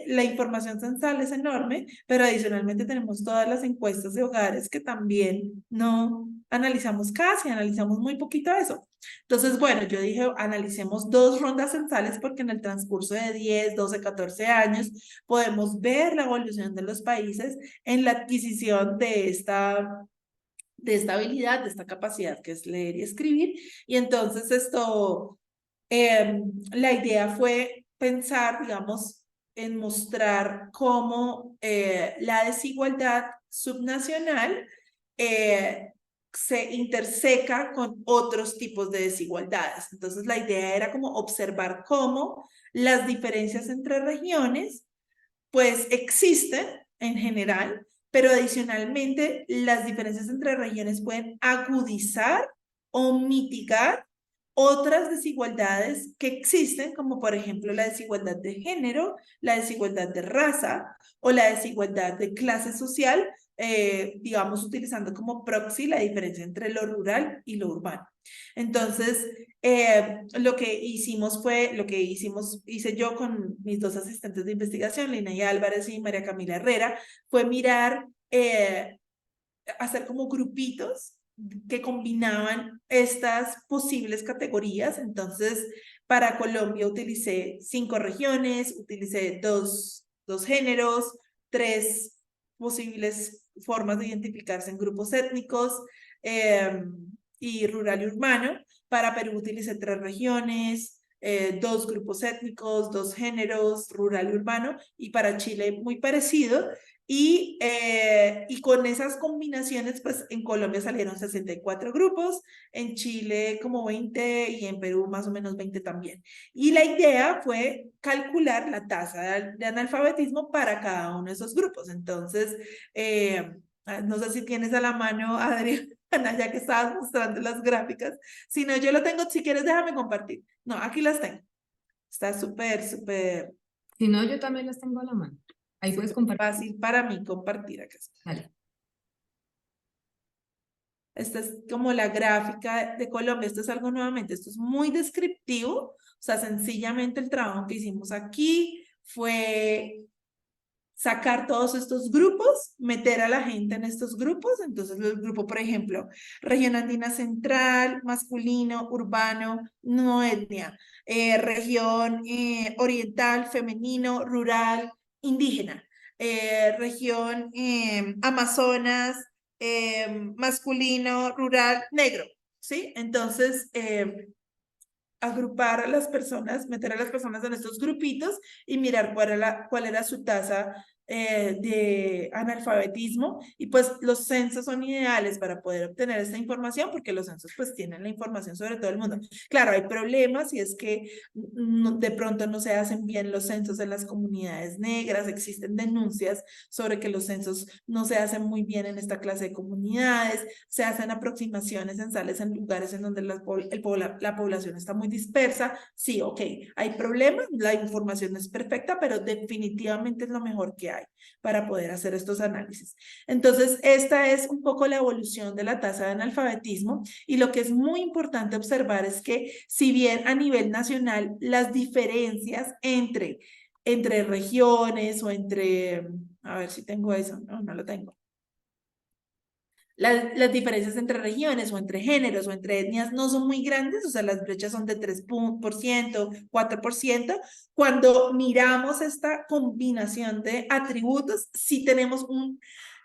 La información censal es enorme, pero adicionalmente tenemos todas las encuestas de hogares que también no analizamos casi, analizamos muy poquito eso. Entonces, bueno, yo dije, analicemos 2 rondas censales porque en el transcurso de 10, 12, 14 años podemos ver la evolución de los países en la adquisición de esta habilidad, de esta capacidad que es leer y escribir. Y entonces la idea fue pensar, digamos, en mostrar cómo la desigualdad subnacional se interseca con otros tipos de desigualdades. Entonces, la idea era como observar cómo las diferencias entre regiones, pues existen en general, pero adicionalmente las diferencias entre regiones pueden agudizar o mitigar otras desigualdades que existen, como por ejemplo la desigualdad de género, la desigualdad de raza o la desigualdad de clase social, digamos, utilizando como proxy la diferencia entre lo rural y lo urbano. Entonces, lo que hice yo con mis dos asistentes de investigación, Lina Álvarez y María Camila Herrera, fue mirar, hacer como grupitos que combinaban estas posibles categorías. Entonces, para Colombia utilicé 5 regiones, utilicé dos géneros, 3 posibles formas de identificarse en grupos étnicos y rural y urbano. Para Perú utilicé 3 regiones, 2 grupos étnicos, 2 géneros, rural y urbano, y para Chile muy parecido. Y con esas combinaciones, pues en Colombia salieron 64 grupos, en Chile como 20 y en Perú más o menos 20 también. Y la idea fue calcular la tasa de analfabetismo para cada uno de esos grupos. Entonces, no sé si tienes a la mano, Adriana, ya que estabas mostrando las gráficas. Si no, yo lo tengo, si quieres déjame compartir. No, aquí las tengo. Está súper, súper Si no, yo también las tengo a la mano. Ahí puedes compartir. fácil para mí compartir acá. Dale. Esta es como la gráfica de Colombia. Esto es algo nuevamente, esto es muy descriptivo. O sea, sencillamente el trabajo que hicimos aquí fue sacar todos estos grupos, meter a la gente en estos grupos. Entonces, el grupo, por ejemplo, región andina central, masculino, urbano, no etnia, región oriental, femenino, rural, indígena, región Amazonas, masculino, rural, negro, ¿sí? Entonces, agrupar a las personas, meter a las personas en estos grupitos y mirar cuál era su tasa de analfabetismo. Y pues los censos son ideales para poder obtener esta información, porque los censos pues tienen la información sobre todo el mundo. Claro, hay problemas y es que de pronto no se hacen bien los censos en las comunidades negras, existen denuncias sobre que los censos no se hacen muy bien en esta clase de comunidades, se hacen aproximaciones censales en lugares en donde la población está muy dispersa. Sí, ok, hay problemas, la información no es perfecta, pero definitivamente es lo mejor que hay para poder hacer estos análisis. Entonces, esta es un poco la evolución de la tasa de analfabetismo, y lo que es muy importante observar es que si bien a nivel nacional las diferencias entre regiones o entre, a ver si tengo eso, no lo tengo. Las diferencias entre regiones o entre géneros o entre etnias no son muy grandes, o sea, las brechas son de 3%, 4%. Cuando miramos esta combinación de atributos, sí tenemos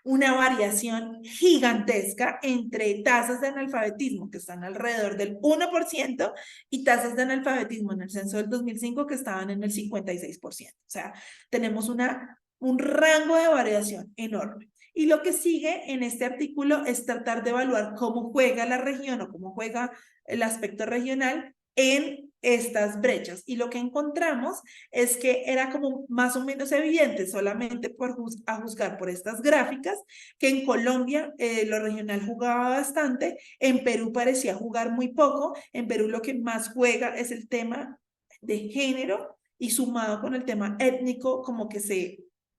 una variación gigantesca entre tasas de analfabetismo que están alrededor del 1% y tasas de analfabetismo en el censo del 2005 que estaban en el 56%. O sea, tenemos un rango de variación enorme. Y lo que sigue en este artículo es tratar de evaluar cómo juega la región o cómo juega el aspecto regional en estas brechas. Y lo que encontramos es que era como más o menos evidente, solamente a juzgar por estas gráficas, que en Colombia lo regional jugaba bastante, en Perú parecía jugar muy poco. En Perú lo que más juega es el tema de género, y sumado con el tema étnico, como que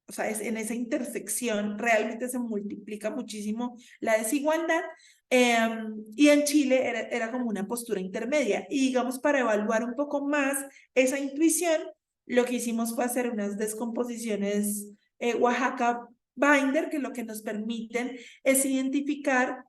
o sea, en esa intersección realmente se multiplica muchísimo la desigualdad. Y en Chile era como una postura intermedia. Y digamos, para evaluar un poco más esa intuición, lo que hicimos fue hacer unas descomposiciones Oaxaca Binder, que lo que nos permiten es identificar,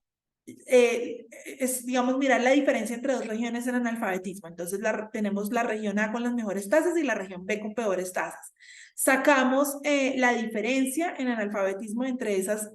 digamos, mirar la diferencia entre dos regiones en analfabetismo. Entonces tenemos la región A con las mejores tasas y la región B con peores tasas. Sacamos la diferencia en analfabetismo entre esas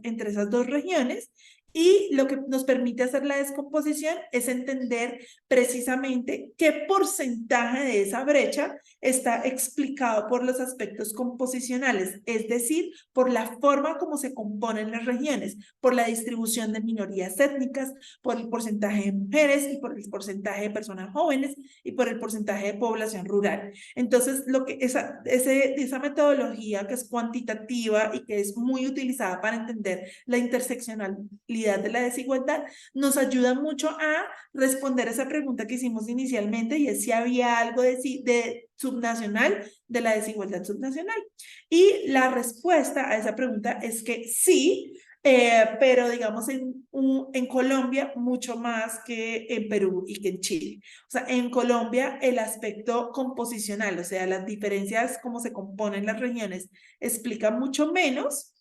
dos regiones Y lo que nos permite hacer la descomposición es entender precisamente qué porcentaje de esa brecha está explicado por los aspectos composicionales, es decir, por la forma como se componen las regiones, por la distribución de minorías étnicas, por el porcentaje de mujeres y por el porcentaje de personas jóvenes y por el porcentaje de población rural. Entonces, esa metodología que es cuantitativa y que es muy utilizada para entender la interseccionalidad de la desigualdad, nos ayuda mucho a responder esa pregunta que hicimos inicialmente, y es si había algo de subnacional, de la desigualdad subnacional. Y la respuesta a esa pregunta es que sí, pero digamos en Colombia mucho más que en Perú y que en Chile. O sea, en Colombia el aspecto composicional, o sea, las diferencias, cómo se componen las regiones, explica mucho menos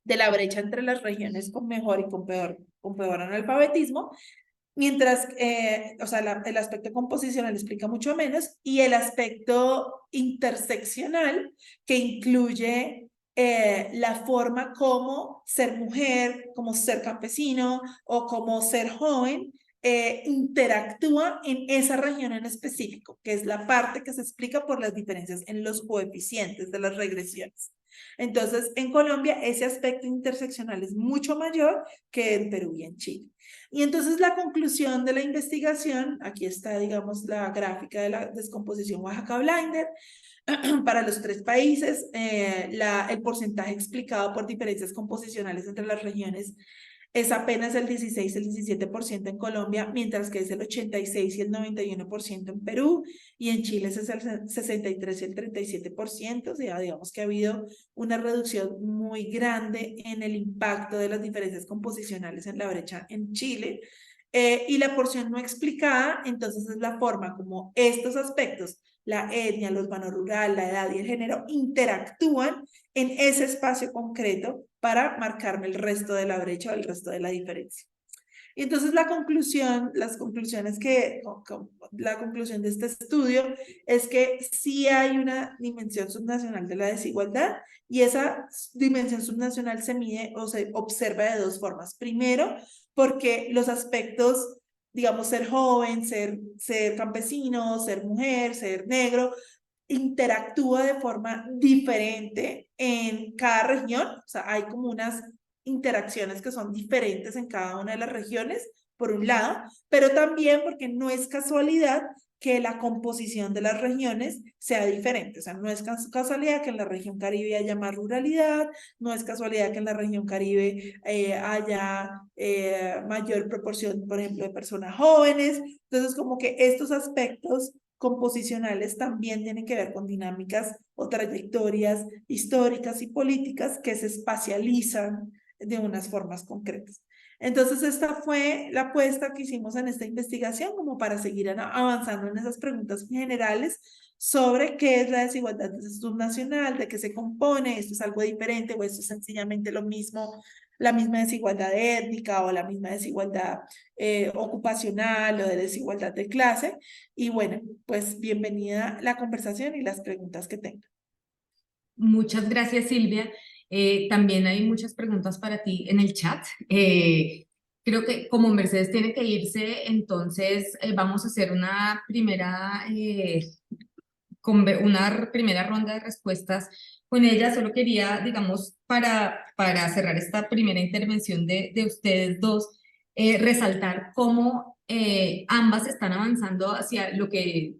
de la brecha entre las regiones con mejor y con peor analfabetismo, mientras, o sea, el aspecto composicional explica mucho menos, y el aspecto interseccional, que incluye la forma como ser mujer, como ser campesino o como ser joven, interactúa en esa región en específico, que es la parte que se explica por las diferencias en los coeficientes de las regresiones. Entonces, en Colombia ese aspecto interseccional es mucho mayor que en Perú y en Chile. Y entonces la conclusión de la investigación, aquí está, digamos, la gráfica de la descomposición Oaxaca Blinder, para los 3 países, el porcentaje explicado por diferencias composicionales entre las regiones es apenas el 16, el 17% en Colombia, mientras que es el 86 y el 91% en Perú, y en Chile es el 63 y el 37%, o sea, digamos que ha habido una reducción muy grande en el impacto de las diferencias composicionales en la brecha en Chile. Y la porción no explicada, entonces, es la forma como estos aspectos, la etnia, lo urbano rural, la edad y el género, interactúan en ese espacio concreto para marcarme el resto de la brecha o el resto de la diferencia. Y entonces la conclusión de este estudio es que sí hay una dimensión subnacional de la desigualdad, y esa dimensión subnacional se mide o se observa de 2 formas. Primero, porque los aspectos, digamos, ser joven, ser campesino, ser mujer, ser negro, interactúa de forma diferente en cada región. O sea, hay como unas interacciones que son diferentes en cada una de las regiones, por un lado, pero también porque no es casualidad que la composición de las regiones sea diferente. O sea, no es casualidad que en la región Caribe haya más ruralidad, no es casualidad que en la región Caribe haya mayor proporción, por ejemplo, de personas jóvenes. Entonces, como que estos aspectos composicionales también tienen que ver con dinámicas o trayectorias históricas y políticas que se espacializan de unas formas concretas. Entonces, esta fue la apuesta que hicimos en esta investigación, como para seguir avanzando en esas preguntas generales sobre qué es la desigualdad subnacional, de qué se compone, esto es algo diferente o esto es sencillamente lo mismo, la misma desigualdad étnica o la misma desigualdad ocupacional o de desigualdad de clase. Y bueno, pues bienvenida la conversación y las preguntas que tenga. Muchas gracias, Silvia. También hay muchas preguntas para ti en el chat. Creo que como Mercedes tiene que irse, entonces vamos a hacer una primera ronda de respuestas con ella. Solo quería, digamos, para cerrar esta primera intervención de ustedes dos, resaltar cómo ambas están avanzando hacia lo que,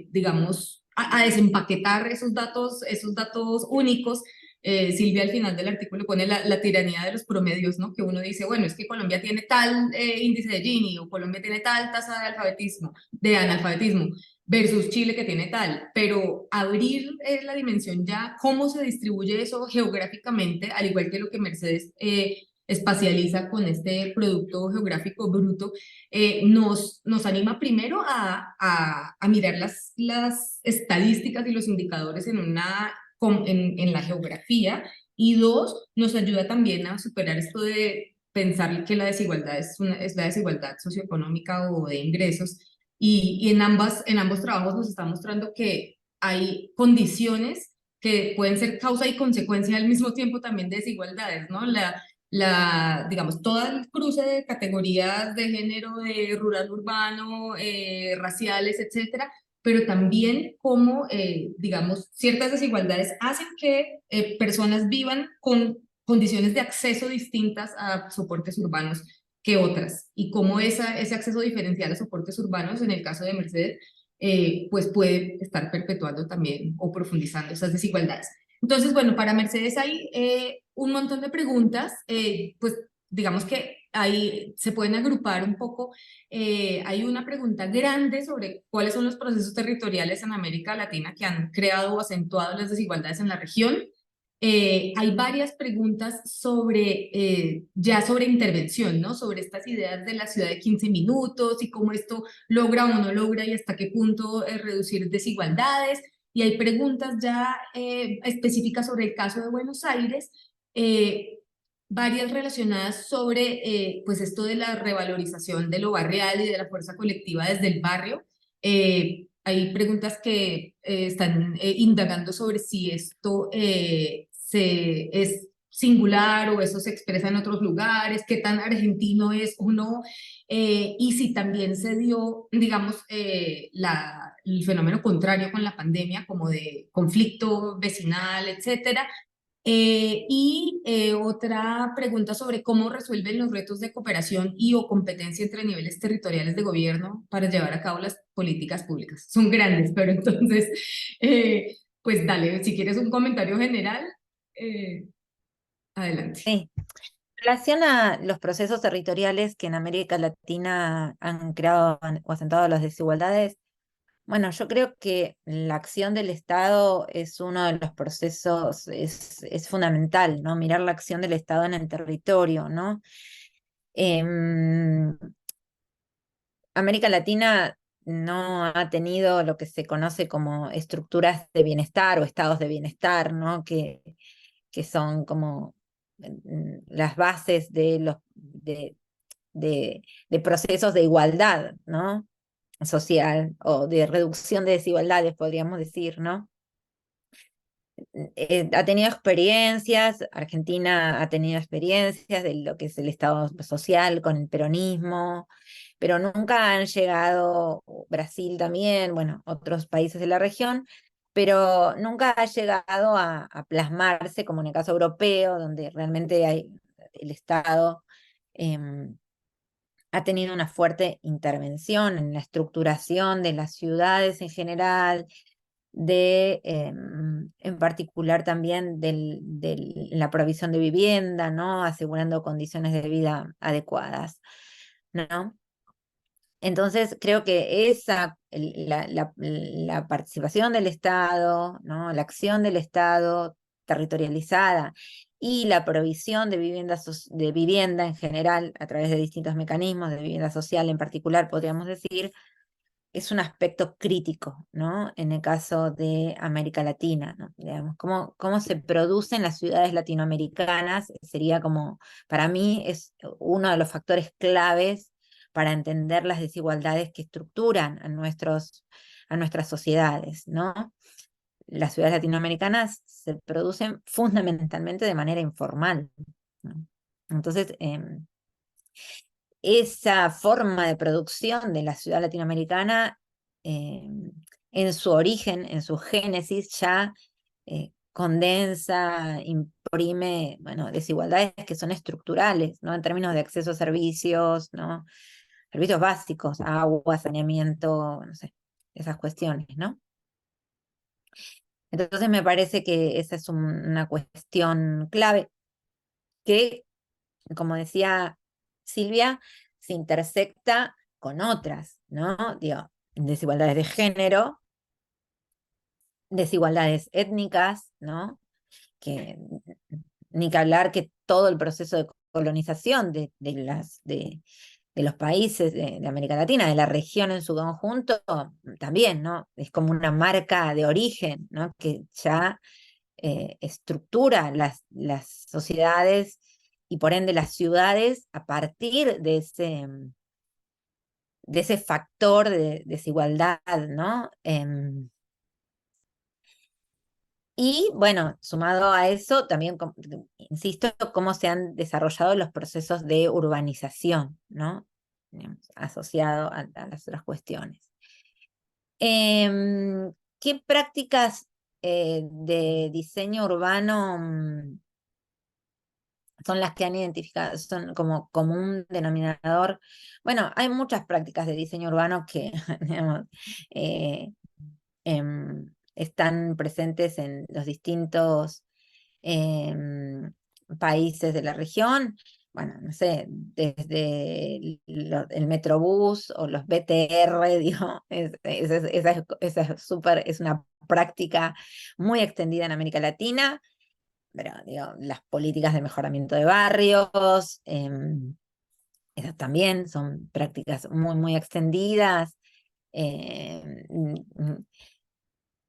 digamos, a desempaquetar esos datos únicos. Silvia al final del artículo pone la tiranía de los promedios, ¿no? Que uno dice, bueno, es que Colombia tiene tal índice de Gini, o Colombia tiene tal tasa de analfabetismo, versus Chile que tiene tal, pero abrir la dimensión ya, cómo se distribuye eso geográficamente, al igual que lo que Mercedes espacializa con este producto geográfico bruto, nos anima primero a mirar las estadísticas y los indicadores en la geografía, y 2, nos ayuda también a superar esto de pensar que la desigualdad es la desigualdad socioeconómica o de ingresos, y en ambos trabajos nos está mostrando que hay condiciones que pueden ser causa y consecuencia al mismo tiempo también de desigualdades, ¿no? digamos, todo el cruce de categorías de género, de rural, urbano, raciales, etcétera, pero también cómo, digamos, ciertas desigualdades hacen que personas vivan con condiciones de acceso distintas a soportes urbanos que otras, y cómo ese acceso diferencial a soportes urbanos, en el caso de Mercedes, pues puede estar perpetuando también o profundizando esas desigualdades. Entonces, bueno, para Mercedes hay un montón de preguntas, pues digamos que ahí se pueden agrupar un poco. Hay una pregunta grande sobre cuáles son los procesos territoriales en América Latina que han creado o acentuado las desigualdades en la región. Hay varias preguntas sobre, ya sobre intervención, ¿no? Sobre estas ideas de la ciudad de 15 minutos y cómo esto logra o no logra y hasta qué punto reducir desigualdades. Y hay preguntas ya específicas sobre el caso de Buenos Aires, varias relacionadas sobre pues esto de la revalorización de lo barrial y de la fuerza colectiva desde el barrio. Hay preguntas que están indagando sobre si esto es singular o eso se expresa en otros lugares, qué tan argentino es o no, y si también se dio, digamos, el fenómeno contrario con la pandemia, como de conflicto vecinal, etcétera. Otra pregunta sobre cómo resuelven los retos de cooperación y o competencia entre niveles territoriales de gobierno para llevar a cabo las políticas públicas. Son grandes, pero entonces, pues dale, si quieres un comentario general, eh, adelante. Sí. En relación a los procesos territoriales que en América Latina han creado o asentado las desigualdades, bueno, yo creo que la acción del Estado es uno de los procesos, es fundamental, ¿no? Mirar la acción del Estado en el territorio, ¿no? Em, América Latina no ha tenido lo que se conoce como estructuras de bienestar o estados de bienestar, ¿no? Que son como las bases de procesos de igualdad, ¿no? Social o de reducción de desigualdades, podríamos decir, ¿no? Ha tenido experiencias, Argentina ha tenido experiencias de lo que es el Estado social con el peronismo, pero nunca han llegado, Brasil también, bueno, otros países de la región, pero nunca ha llegado a plasmarse, como en el caso europeo, donde realmente el Estado ha tenido una fuerte intervención en la estructuración de las ciudades en general, en particular también la provisión de vivienda, ¿no? Asegurando condiciones de vida adecuadas, ¿no? Entonces, creo que la participación del Estado, ¿no? La acción del Estado territorializada y la provisión de vivienda en general, a través de distintos mecanismos, de vivienda social en particular, podríamos decir, es un aspecto crítico, ¿no? En el caso de América Latina, ¿no? Digamos, cómo se producen las ciudades latinoamericanas sería como, para mí, es uno de los factores claves para entender las desigualdades que estructuran a nuestras sociedades, ¿no? Las ciudades latinoamericanas se producen fundamentalmente de manera informal, ¿no? Entonces, esa forma de producción de la ciudad latinoamericana, en su origen, en su génesis, ya condensa, imprime, bueno, desigualdades que son estructurales, ¿no? En términos de acceso a servicios, ¿no? Servicios básicos, agua, saneamiento, no sé, esas cuestiones, ¿no? Entonces me parece que esa es una cuestión clave que, como decía Silvia, se intersecta con otras, ¿no? Digo, desigualdades de género, desigualdades étnicas, ¿no? Que ni que hablar que todo el proceso de colonización de los países de América Latina, de la región en su conjunto, también, ¿no? Es como una marca de origen, ¿no? Que ya estructura las sociedades y por ende las ciudades a partir de ese factor de desigualdad, ¿no? Y bueno, sumado a eso, también, insisto, cómo se han desarrollado los procesos de urbanización, ¿no? Digamos, asociado a las otras cuestiones. ¿Qué prácticas de diseño urbano son las que han identificado, son como común denominador? Bueno, hay muchas prácticas de diseño urbano que, digamos, están presentes en los distintos países de la región. Bueno, no sé, desde el Metrobús o los BTR, digo, es una práctica muy extendida en América Latina, pero digo, las políticas de mejoramiento de barrios, esas también son prácticas muy, muy extendidas.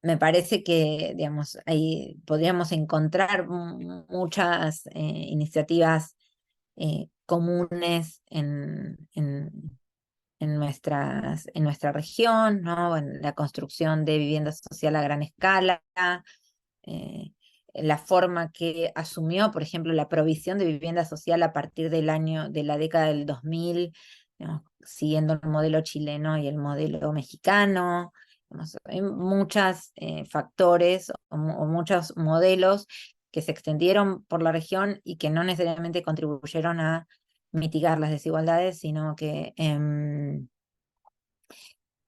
Me parece que, digamos, ahí podríamos encontrar muchas iniciativas comunes en nuestra región, ¿no? En la construcción de vivienda social a gran escala, eh, la forma que asumió, por ejemplo, la provisión de vivienda social a partir de la década del 2000, digamos, siguiendo el modelo chileno y el modelo mexicano. Digamos, hay muchos factores o muchos modelos que se extendieron por la región y que no necesariamente contribuyeron a mitigar las desigualdades, sino que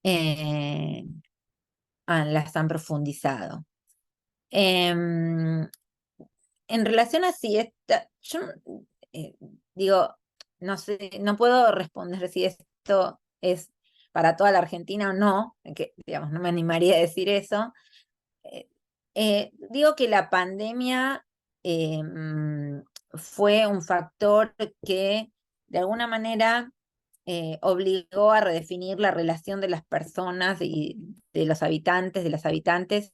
eh, las han profundizado. Em, en relación a si yo eh, digo, no sé, no puedo responder si esto es para toda la Argentina o no, que digamos, no me animaría a decir eso. Eh, Digo que la pandemia fue un factor que de alguna manera obligó a redefinir la relación de las personas y de los habitantes, de las habitantes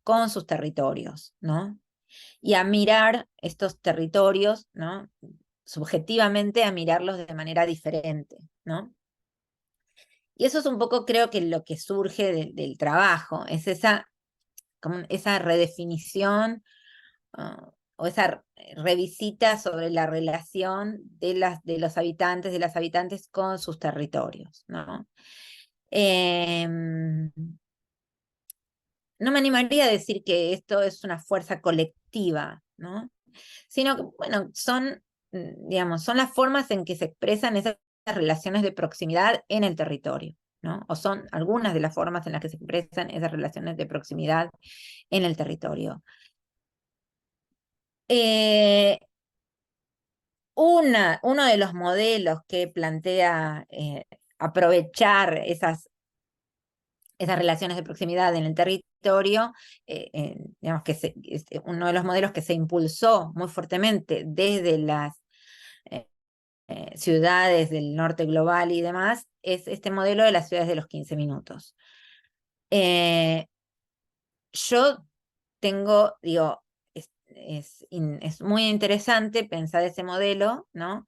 con sus territorios, ¿no? Y a mirar estos territorios, ¿no? Subjetivamente a mirarlos de manera diferente, ¿no? Y eso es un poco, creo que lo que surge del trabajo, es como esa redefinición o esa revisita sobre la relación de los habitantes, de las habitantes con sus territorios, ¿no? No me animaría a decir que esto es una fuerza colectiva, ¿no? Sino que, bueno, digamos, son las formas en que se expresan esas relaciones de proximidad en el territorio, ¿no? O son algunas de las formas en las que se expresan esas relaciones de proximidad en el territorio. Uno de los modelos que plantea aprovechar esas relaciones de proximidad en el territorio, digamos que es uno de los modelos que se impulsó muy fuertemente desde las ciudades del norte global y demás, es este modelo de las ciudades de los 15 minutos. Yo digo, es muy interesante pensar ese modelo, ¿no?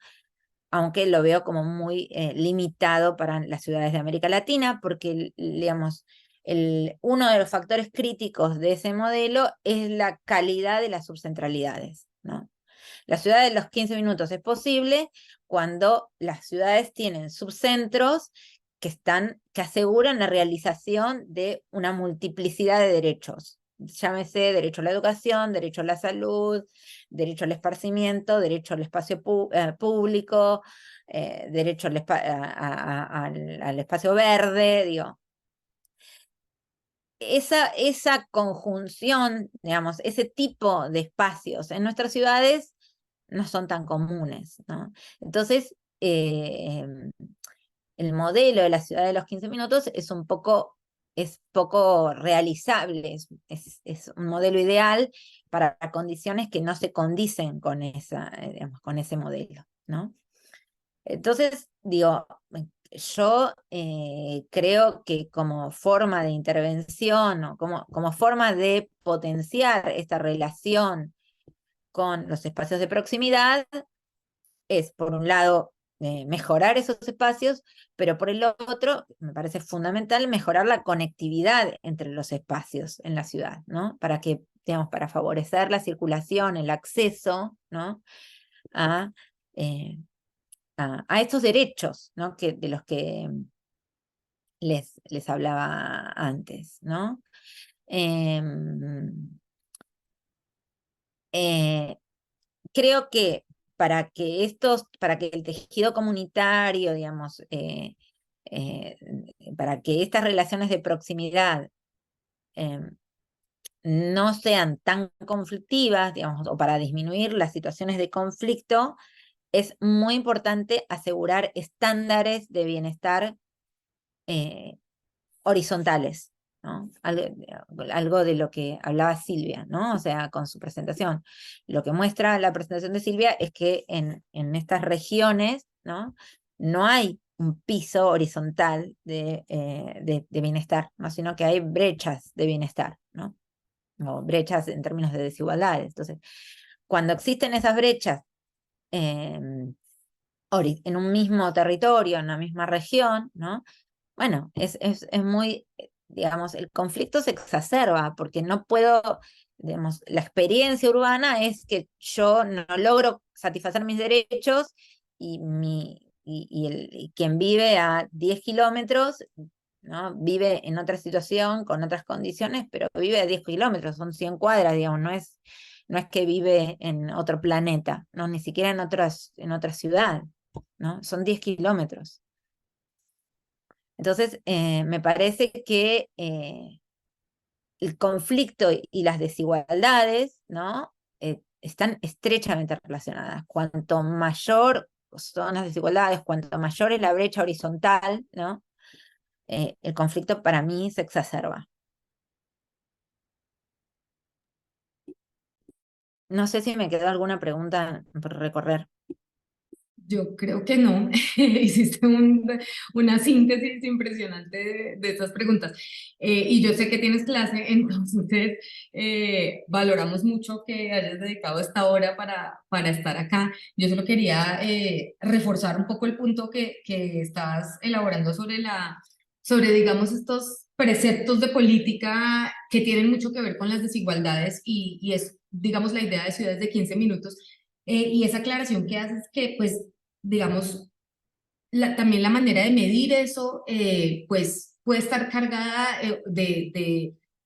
Aunque lo veo como muy limitado para las ciudades de América Latina, porque, digamos, uno de los factores críticos de ese modelo es la calidad de las subcentralidades, ¿no? La ciudad de los 15 minutos es posible cuando las ciudades tienen subcentros que aseguran la realización de una multiplicidad de derechos. Llámese derecho a la educación, derecho a la salud, derecho al esparcimiento, derecho al espacio público, derecho al espacio verde, digo. Esa conjunción, digamos, ese tipo de espacios en nuestras ciudades no son tan comunes, ¿no? Entonces, el modelo de la ciudad de los 15 minutos es poco realizable, es un modelo ideal para condiciones que no se condicen con digamos, con ese modelo, ¿no? Entonces, digo, yo creo que como forma de intervención o como forma de potenciar esta relación con los espacios de proximidad, es, por un lado, mejorar esos espacios, pero por el otro, me parece fundamental mejorar la conectividad entre los espacios en la ciudad, ¿no? Para que digamos, para favorecer la circulación, el acceso, ¿no? a, a estos derechos, ¿no? De los que les hablaba antes, ¿no? Em, eh, Creo que para que el tejido comunitario, digamos, eh, para que estas relaciones de proximidad em, no sean tan conflictivas, digamos, o para disminuir las situaciones de conflicto, es muy importante asegurar estándares de bienestar eh, horizontales, ¿no? Algo de lo que hablaba Silvia, ¿no? O sea, con su presentación. Lo que muestra la presentación de Silvia es que en estas regiones, ¿no? No hay un piso horizontal de bienestar, ¿no? Sino que hay brechas de bienestar, ¿no? O brechas en términos de desigualdades. Entonces, cuando existen esas brechas en un mismo territorio, en una misma región, ¿no? Bueno, es muy, digamos, el conflicto se exacerba porque no puedo, digamos, la experiencia urbana es que yo no logro satisfacer mis derechos y quien vive a 10 kilómetros, ¿no? Vive en otra situación, con otras condiciones, pero vive a 10 kilómetros, son 100 cuadras, digamos, no es que vive en otro planeta, no, ni siquiera en otra ciudad, ¿no? Son 10 kilómetros. Entonces, me parece que el conflicto y las desigualdades, ¿no? Están estrechamente relacionadas. Cuanto mayor son las desigualdades, cuanto mayor es la brecha horizontal, ¿no? El conflicto para mí se exacerba. No sé si me quedó alguna pregunta por recorrer. Yo creo que no. Hiciste una síntesis impresionante de estas preguntas. Y yo sé que tienes clase, entonces valoramos mucho que hayas dedicado esta hora para estar acá. Yo solo quería reforzar un poco el punto que estás elaborando sobre, digamos, estos preceptos de política que tienen mucho que ver con las desigualdades y es, digamos, la idea de ciudades de 15 minutos. Y esa aclaración que haces que, pues, digamos, también la manera de medir eso, pues puede estar cargada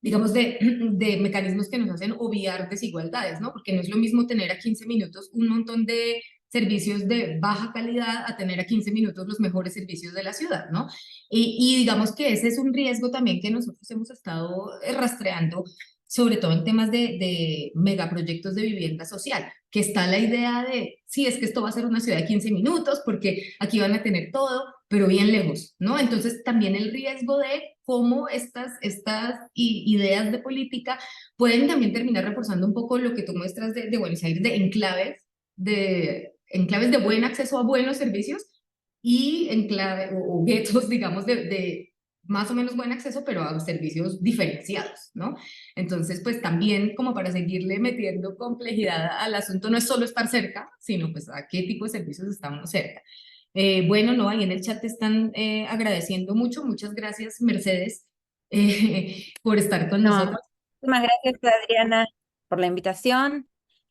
digamos, de mecanismos que nos hacen obviar desigualdades, ¿no? Porque no es lo mismo tener a 15 minutos un montón de servicios de baja calidad a tener a 15 minutos los mejores servicios de la ciudad, ¿no? Y digamos que ese es un riesgo también que nosotros hemos estado rastreando, sobre todo en temas de megaproyectos de vivienda social, que está la idea de, sí, es que esto va a ser una ciudad de 15 minutos, porque aquí van a tener todo, pero bien lejos, ¿no? Entonces también el riesgo de cómo estas ideas de política pueden también terminar reforzando un poco lo que tú muestras de Buenos Aires, de enclaves de buen acceso a buenos servicios y enclaves o guetos, digamos, de más o menos buen acceso, pero a servicios diferenciados, ¿no? Entonces, pues también como para seguirle metiendo complejidad al asunto, no es solo estar cerca, sino pues a qué tipo de servicios estamos cerca. Bueno, no, ahí en el chat te están agradeciendo mucho. Muchas gracias, Mercedes, por estar con No, nosotros. muchísimas gracias, Adriana, por la invitación.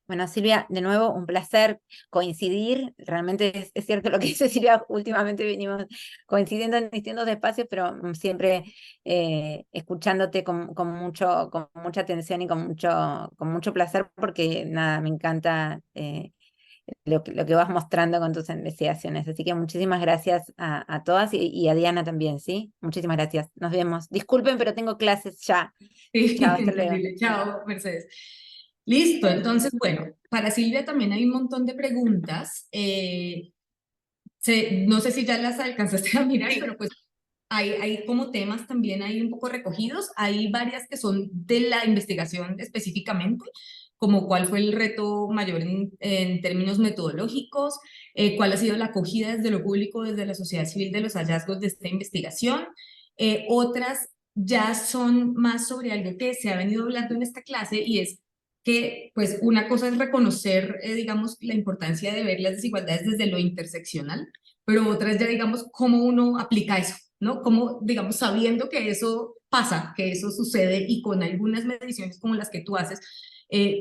Bueno, Silvia, de nuevo, un placer coincidir. Realmente es cierto lo que dice Silvia, últimamente venimos coincidiendo en distintos espacios, pero siempre escuchándote con mucha atención y con mucho placer, porque nada, me encanta lo que vas mostrando con tus investigaciones. Así que muchísimas gracias a todas y a Diana también, ¿sí? Muchísimas gracias. Nos vemos. Disculpen, pero tengo clases ya. Sí, Chao, hasta luego. entendible. Chao, Mercedes. Listo, entonces, bueno, para Silvia también hay un montón de preguntas. No sé si ya las alcanzaste a mirar, pero pues hay como temas también ahí un poco recogidos. Hay varias que son de la investigación específicamente, como cuál fue el reto mayor en términos metodológicos, cuál ha sido la acogida desde lo público, desde la sociedad civil de los hallazgos de esta investigación. Otras ya son más sobre algo que se ha venido hablando en esta clase y es que pues una cosa es reconocer, digamos, la importancia de ver las desigualdades desde lo interseccional, pero otra es ya, digamos, cómo uno aplica eso, ¿no? Cómo, digamos, sabiendo que eso pasa que eso sucede y con algunas mediciones como las que tú haces,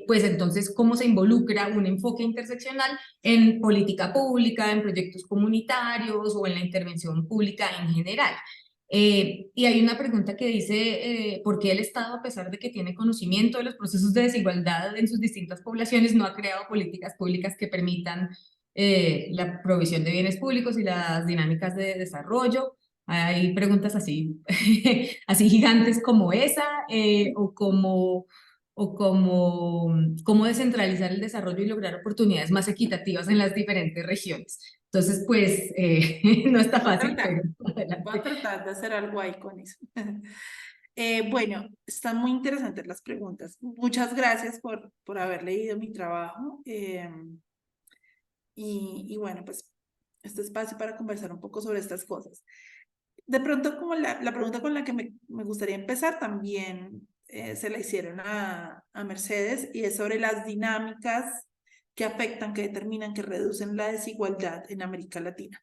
pues entonces cómo se involucra un enfoque interseccional en política pública, en proyectos comunitarios o en la intervención pública en general. Y hay una pregunta que dice, ¿por qué el Estado, a pesar de que tiene conocimiento de los procesos de desigualdad en sus distintas poblaciones, no ha creado políticas públicas que permitan la provisión de bienes públicos y las dinámicas de desarrollo? Hay preguntas así, así gigantes como esa, cómo descentralizar el desarrollo y lograr oportunidades más equitativas en las diferentes regiones. Entonces, pues, no está fácil, pero Voy a adelante. tratar de hacer algo ahí con eso. Bueno, están muy interesantes las preguntas. Muchas gracias por haber leído mi trabajo. Y bueno, pues este espacio para conversar un poco sobre estas cosas. De pronto, como la pregunta con la que me gustaría empezar también se la hicieron a Mercedes, y es sobre las dinámicas que afectan, que determinan, que reducen la desigualdad en América Latina.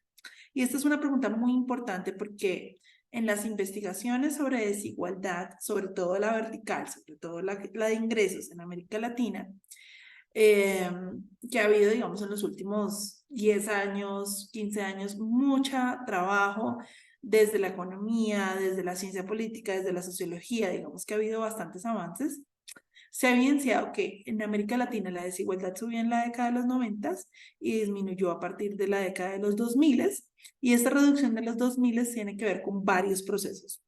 Y esta es una pregunta muy importante porque en las investigaciones sobre desigualdad, sobre todo la vertical, sobre todo la de ingresos en América Latina, que ha habido, digamos, en los últimos 10 años, 15 años, mucho trabajo desde la economía, desde la ciencia política, desde la sociología, digamos que ha habido bastantes avances. Se ha evidenciado que en América Latina la desigualdad subió en la década de los 90 y disminuyó a partir de la década de los 2000, y esta reducción de los 2000 tiene que ver con varios procesos.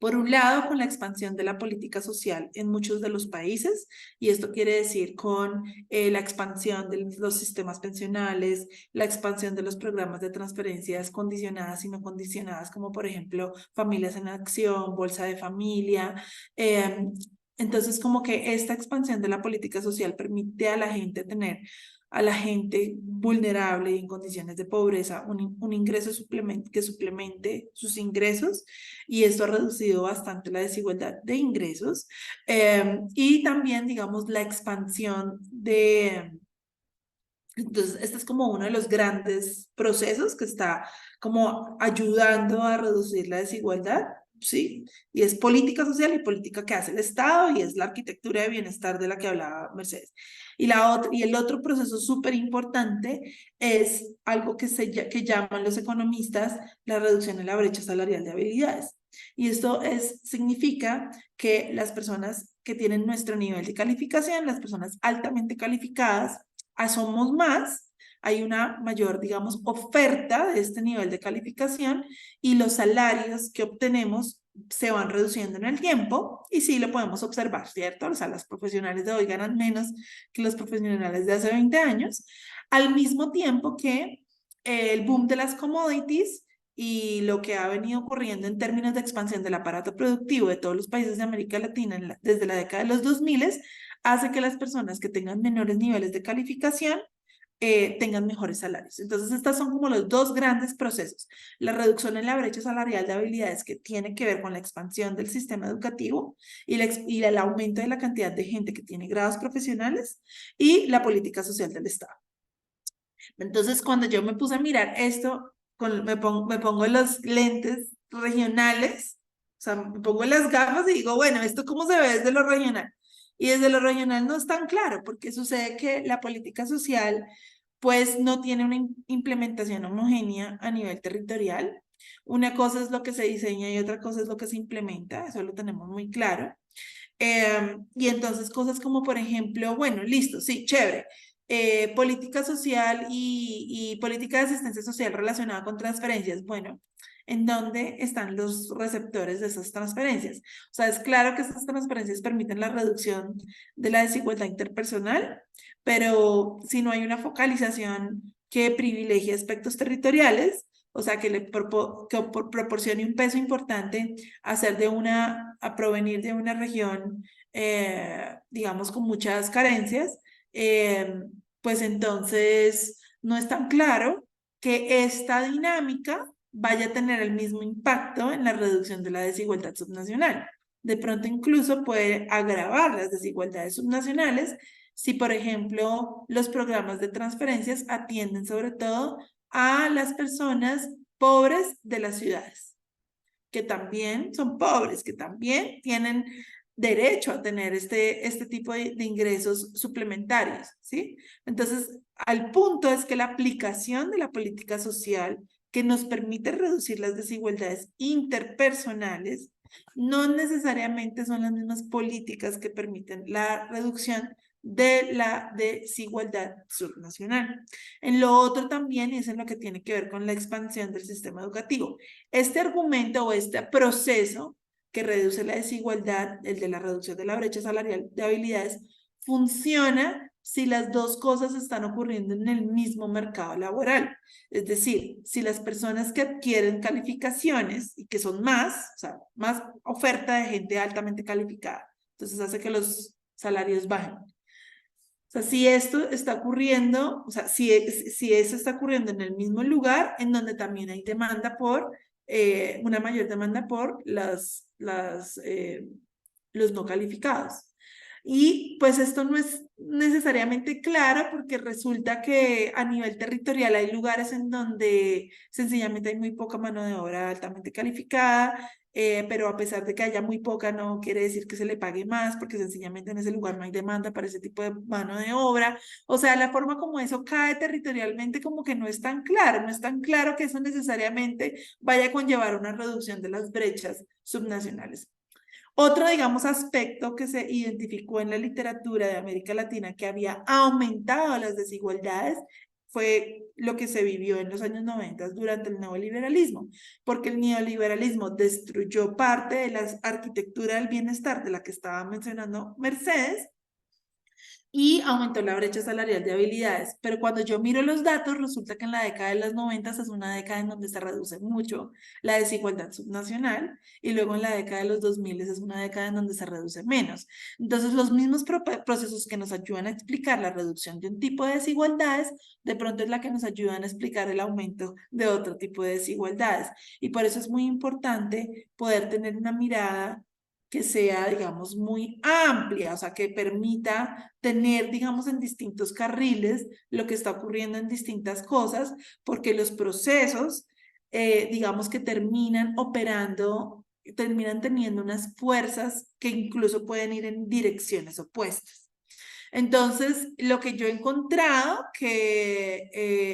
Por un lado, con la expansión de la política social en muchos de los países, y esto quiere decir con la expansión de los sistemas pensionales, la expansión de los programas de transferencias condicionadas y no condicionadas, como por ejemplo Familias en Acción, Bolsa de Familia. Entonces, como que esta expansión de la política social permite a la gente tener, a la gente vulnerable y en condiciones de pobreza, un ingreso que suplemente sus ingresos, y esto ha reducido bastante la desigualdad de ingresos. Y también, digamos, la expansión de... Entonces, este es como uno de los grandes procesos que está como ayudando a reducir la desigualdad, ¿sí? Y es política social y política que hace el Estado, y es la arquitectura de bienestar de la que hablaba Mercedes. Y el otro proceso súper importante es algo que llaman los economistas la reducción de la brecha salarial de habilidades. Y esto significa que las personas que tienen nuestro nivel de calificación, las personas altamente calificadas, somos más, hay una mayor, digamos, oferta de este nivel de calificación, y los salarios que obtenemos se van reduciendo en el tiempo, y sí lo podemos observar, ¿cierto? O sea, los profesionales de hoy ganan menos que los profesionales de hace 20 años, al mismo tiempo que el boom de las commodities y lo que ha venido ocurriendo en términos de expansión del aparato productivo de todos los países de América Latina desde la década de los 2000 hace que las personas que tengan menores niveles de calificación tengan mejores salarios. Entonces, estos son como los dos grandes procesos: la reducción en la brecha salarial de habilidades, que tiene que ver con la expansión del sistema educativo y el aumento de la cantidad de gente que tiene grados profesionales, y la política social del Estado. Entonces, cuando yo me puse a mirar esto, me pongo los lentes regionales, o sea, me pongo las gafas y digo, bueno, ¿esto cómo se ve desde lo regional? Y desde lo regional no es tan claro, porque sucede que la política social pues no tiene una implementación homogénea a nivel territorial. Una cosa es lo que se diseña y otra cosa es lo que se implementa, eso lo tenemos muy claro. Y entonces cosas como, por ejemplo, bueno, listo, sí, chévere. Política social y política de asistencia social relacionada con transferencias. Bueno, ¿en dónde están los receptores de esas transferencias? O sea, es claro que estas transferencias permiten la reducción de la desigualdad interpersonal, pero si no hay una focalización que privilegie aspectos territoriales, o sea, que proporcione un peso importante a provenir de una región, digamos, con muchas carencias, pues entonces no es tan claro que esta dinámica vaya a tener el mismo impacto en la reducción de la desigualdad subnacional. De pronto incluso puede agravar las desigualdades subnacionales si, por ejemplo, los programas de transferencias atienden sobre todo a las personas pobres de las ciudades. que también son pobres, que también tienen derecho a tener este tipo de ingresos suplementarios, ¿sí? Entonces, al punto es que la aplicación de la política social que nos permite reducir las desigualdades interpersonales no necesariamente son las mismas políticas que permiten la reducción de la desigualdad subnacional. En lo otro también es en lo que tiene que ver con la expansión del sistema educativo. Este argumento o este proceso que reduce la desigualdad, el de la reducción de la brecha salarial de habilidades, funciona si las dos cosas están ocurriendo en el mismo mercado laboral. Es decir, si las personas que adquieren calificaciones y que son más, o sea, más oferta de gente altamente calificada, entonces hace que los salarios bajen. O sea, si esto está ocurriendo, o sea, si eso está ocurriendo en el mismo lugar en donde también hay demanda por, una mayor demanda por los no calificados. Y pues esto no es necesariamente claro porque resulta que a nivel territorial hay lugares en donde sencillamente hay muy poca mano de obra altamente calificada, pero a pesar de que haya muy poca no quiere decir que se le pague más porque sencillamente en ese lugar no hay demanda para ese tipo de mano de obra. O sea, la forma como eso cae territorialmente como que no es tan claro, no es tan claro que eso necesariamente vaya a conllevar una reducción de las brechas subnacionales. Otro, digamos, aspecto que se identificó en la literatura de América Latina que había aumentado las desigualdades fue lo que se vivió en los años 90 durante el neoliberalismo, porque el neoliberalismo destruyó parte de la arquitectura del bienestar de la que estaba mencionando Mercedes y aumentó la brecha salarial de habilidades. Pero cuando yo miro los datos, resulta que en la década de los 90 es una década en donde se reduce mucho la desigualdad subnacional y luego en la década de los 2000 es una década en donde se reduce menos. Entonces, los mismos procesos que nos ayudan a explicar la reducción de un tipo de desigualdades, de pronto es la que nos ayudan a explicar el aumento de otro tipo de desigualdades. Y por eso es muy importante poder tener una mirada que sea, digamos, muy amplia, o sea, que permita tener, digamos, en distintos carriles lo que está ocurriendo en distintas cosas, porque los procesos, digamos, que terminan operando, terminan teniendo unas fuerzas que incluso pueden ir en direcciones opuestas. Entonces, lo que yo he encontrado que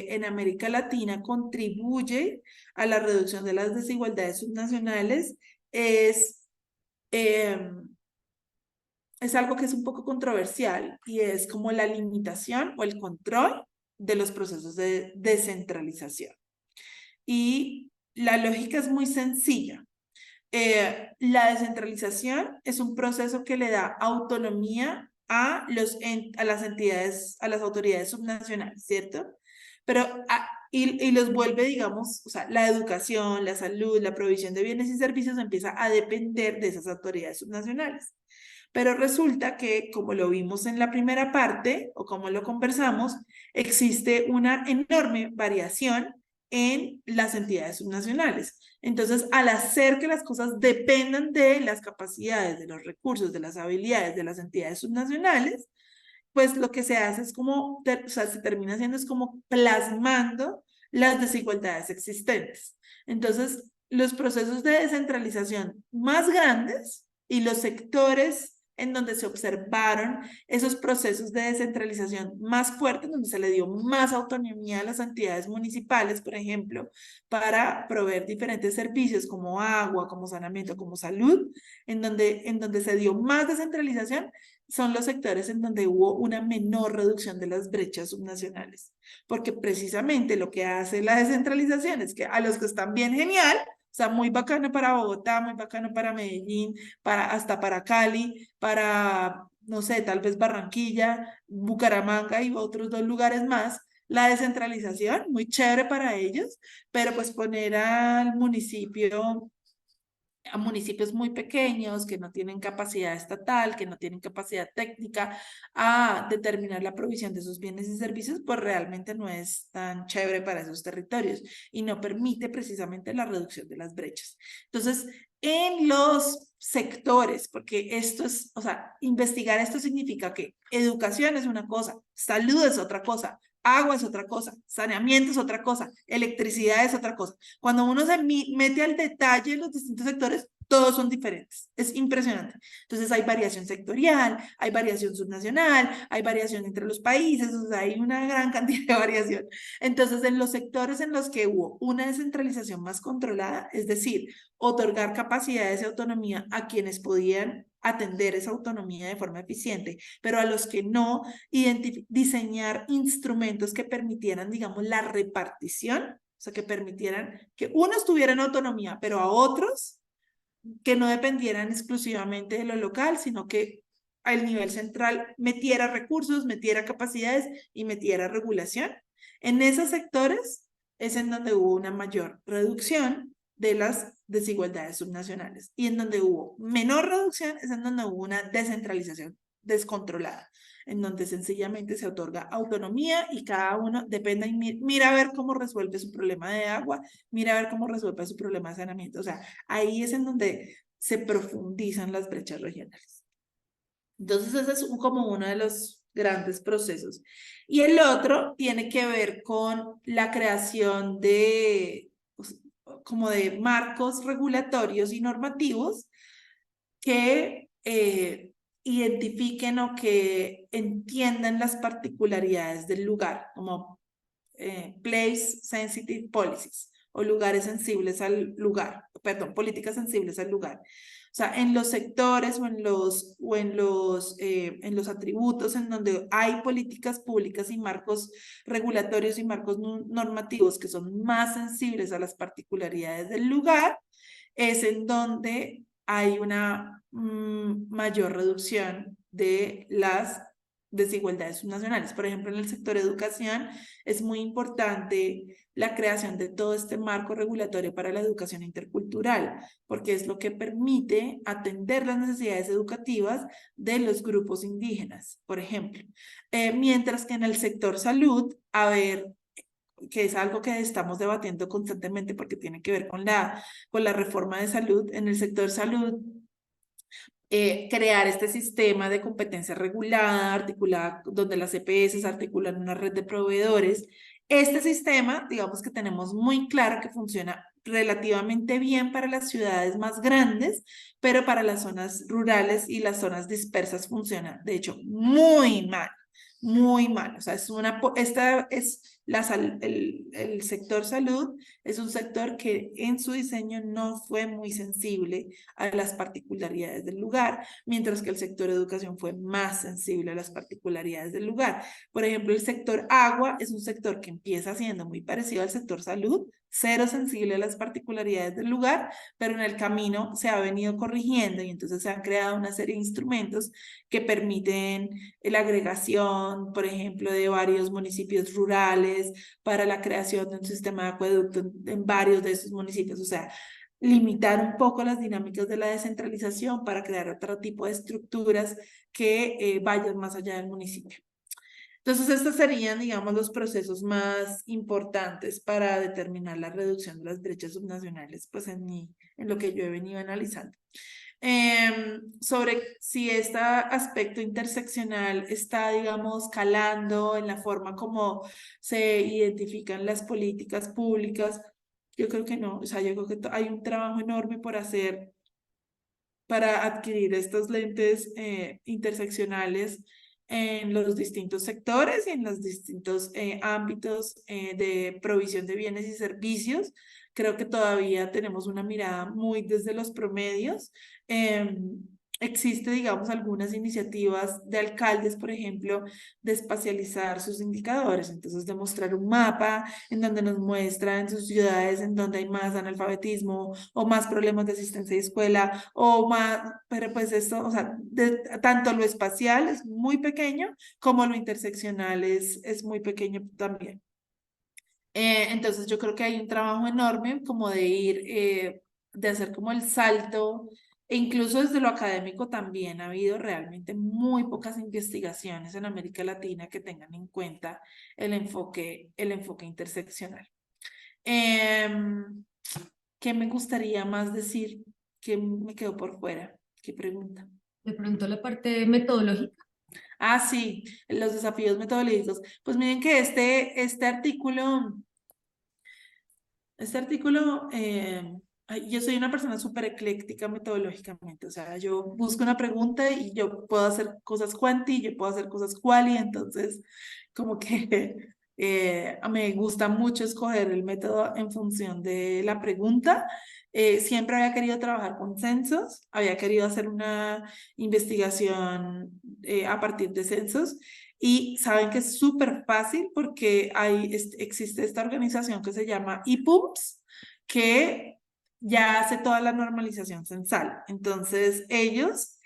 en América Latina contribuye a la reducción de las desigualdades subnacionales es algo que es un poco controversial y es como la limitación o el control de los procesos de descentralización. Y la lógica es muy sencilla. La descentralización es un proceso que le da autonomía a las entidades, a las autoridades subnacionales, ¿cierto? Pero, y los vuelve, digamos, o sea, la educación, la salud, la provisión de bienes y servicios empieza a depender de esas autoridades subnacionales. Pero resulta que, como lo vimos en la primera parte, o como lo conversamos, existe una enorme variación en las entidades subnacionales. Entonces, al hacer que las cosas dependan de las capacidades, de los recursos, de las habilidades de las entidades subnacionales, pues lo que se hace es como, o sea, se termina haciendo es como plasmando las desigualdades existentes. Entonces, los procesos de descentralización más grandes y los sectores en donde se observaron esos procesos de descentralización más fuertes, donde se le dio más autonomía a las entidades municipales, por ejemplo, para proveer diferentes servicios como agua, como saneamiento, como salud, en donde se dio más descentralización, son los sectores en donde hubo una menor reducción de las brechas subnacionales, porque precisamente lo que hace la descentralización es que a los que están bien genial, o sea, muy bacano para Bogotá, muy bacano para Medellín, hasta para Cali, para, no sé, tal vez Barranquilla, Bucaramanga y otros 2 lugares más, la descentralización, muy chévere para ellos, pero pues poner al municipio a municipios muy pequeños que no tienen capacidad estatal, que no tienen capacidad técnica a determinar la provisión de esos bienes y servicios, pues realmente no es tan chévere para esos territorios y no permite precisamente la reducción de las brechas. Entonces, en los sectores, porque esto es, o sea, investigar esto significa que educación es una cosa, salud es otra cosa, agua es otra cosa, saneamiento es otra cosa, electricidad es otra cosa. Cuando uno se mete al detalle de los distintos sectores, todos son diferentes. Es impresionante. Entonces hay variación sectorial, hay variación subnacional, hay variación entre los países, o sea, hay una gran cantidad de variación. Entonces, en los sectores en los que hubo una descentralización más controlada, es decir, otorgar capacidades y autonomía a quienes podían atender esa autonomía de forma eficiente, pero a los que no, diseñar instrumentos que permitieran, digamos, la repartición, o sea, que permitieran que unos tuvieran autonomía, pero a otros que no dependieran exclusivamente de lo local, sino que al nivel central metiera recursos, metiera capacidades y metiera regulación. En esos sectores es en donde hubo una mayor reducción de las desigualdades subnacionales, y en donde hubo menor reducción es en donde hubo una descentralización descontrolada, en donde sencillamente se otorga autonomía y cada uno depende y mira a ver cómo resuelve su problema de agua, mira a ver cómo resuelve su problema de saneamiento. O sea, ahí es en donde se profundizan las brechas regionales. Entonces, ese es como uno de los grandes procesos. Y el otro tiene que ver con la creación de, pues, como de marcos regulatorios y normativos que identifiquen o que entiendan las particularidades del lugar, como place sensitive policies, o lugares sensibles al lugar, perdón, políticas sensibles al lugar. O sea, en los sectores o en los atributos en donde hay políticas públicas y marcos regulatorios y marcos normativos que son más sensibles a las particularidades del lugar, es en donde hay una mayor reducción de las desigualdades subnacionales. Por ejemplo, en el sector educación es muy importante la creación de todo este marco regulatorio para la educación intercultural, porque es lo que permite atender las necesidades educativas de los grupos indígenas, por ejemplo. Mientras que en el sector salud, a ver, que es algo que estamos debatiendo constantemente porque tiene que ver con la reforma de salud, en el sector salud, crear este sistema de competencia regulada, articulada, donde las EPS articulan una red de proveedores. Este sistema, digamos que tenemos muy claro que funciona relativamente bien para las ciudades más grandes, pero para las zonas rurales y las zonas dispersas funciona, de hecho, muy mal. Muy mal, o sea, el sector salud es un sector que en su diseño no fue muy sensible a las particularidades del lugar, mientras que el sector educación fue más sensible a las particularidades del lugar. Por ejemplo, el sector agua es un sector que empieza siendo muy parecido al sector salud, cero sensible a las particularidades del lugar, pero en el camino se ha venido corrigiendo y entonces se han creado una serie de instrumentos que permiten la agregación, por ejemplo, de varios municipios rurales para la creación de un sistema de acueducto en varios de esos municipios. O sea, limitar un poco las dinámicas de la descentralización para crear otro tipo de estructuras que vayan más allá del municipio. Entonces, estos serían, digamos, los procesos más importantes para determinar la reducción de las brechas subnacionales, pues en lo que yo he venido analizando. Sobre si este aspecto interseccional está, digamos, calando en la forma como se identifican las políticas públicas, yo creo que no. O sea, yo creo que hay un trabajo enorme por hacer para adquirir estos lentes interseccionales en los distintos sectores y en los distintos ámbitos de provisión de bienes y servicios. Creo que todavía tenemos una mirada muy desde los promedios. Existe, digamos, algunas iniciativas de alcaldes, por ejemplo, de espacializar sus indicadores. Entonces, de mostrar un mapa en donde nos muestra en sus ciudades en donde hay más analfabetismo o más problemas de asistencia de escuela o más, pero pues esto, o sea, tanto lo espacial es muy pequeño como lo interseccional es muy pequeño también. Entonces yo creo que hay un trabajo enorme como de ir, de hacer como el salto, e incluso desde lo académico también ha habido realmente muy pocas investigaciones en América Latina que tengan en cuenta el enfoque interseccional. ¿Qué me gustaría más decir? ¿Qué me quedó por fuera? ¿Qué pregunta? De pronto la parte metodológica. Ah, sí, los desafíos metodológicos. Pues miren que este artículo, yo soy una persona súper ecléctica metodológicamente, o sea, yo busco una pregunta y yo puedo hacer cosas quanti, yo puedo hacer cosas quali, entonces como que me gusta mucho escoger el método en función de la pregunta. Siempre había querido trabajar con censos, había querido hacer una investigación a partir de censos. Y saben que es súper fácil porque existe esta organización que se llama IPUMS, que ya hace toda la normalización censal. Entonces, ellos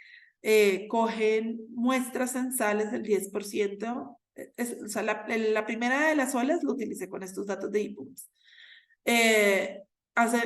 cogen muestras censales del 10%. O sea, la primera de las olas lo utilicé con estos datos de IPUMS.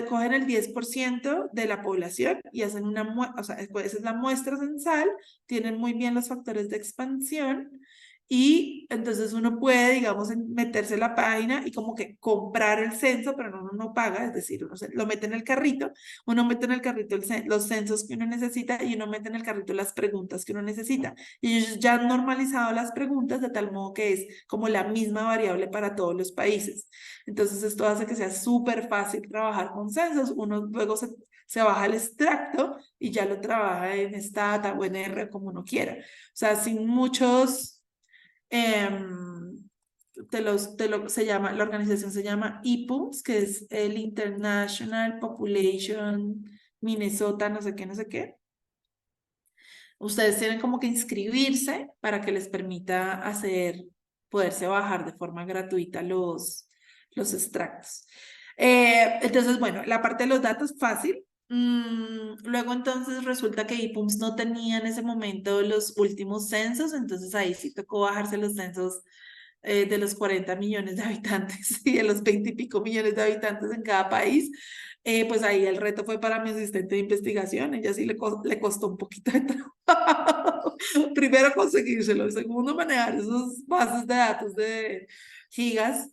Cogen el 10% de la población y hacen una muestra, o sea, esa es la muestra censal, tienen muy bien los factores de expansión y entonces uno puede, digamos, meterse en la página y como que comprar el censo, pero uno no paga, es decir, uno lo mete en el carrito, uno mete en el carrito los censos que uno necesita y uno mete en el carrito las preguntas que uno necesita. Y ellos ya han normalizado las preguntas de tal modo que es como la misma variable para todos los países. Entonces esto hace que sea súper fácil trabajar con censos. Uno luego se baja el extracto y ya lo trabaja en Stata o en R como uno quiera. O sea, sin muchos... la organización se llama IPUMS, que es el International Population Minnesota, no sé qué, no sé qué. Ustedes tienen como que inscribirse para que les permita poderse bajar de forma gratuita los extractos. Entonces, bueno, la parte de los datos fácil. Luego entonces resulta que IPUMS no tenía en ese momento los últimos censos, entonces ahí sí tocó bajarse los censos de los 40 millones de habitantes y de los 20 y pico millones de habitantes en cada país. Pues ahí el reto fue para mi asistente de investigación, ella sí le costó un poquito de trabajo. Primero conseguírselo, segundo manejar esos bases de datos de gigas,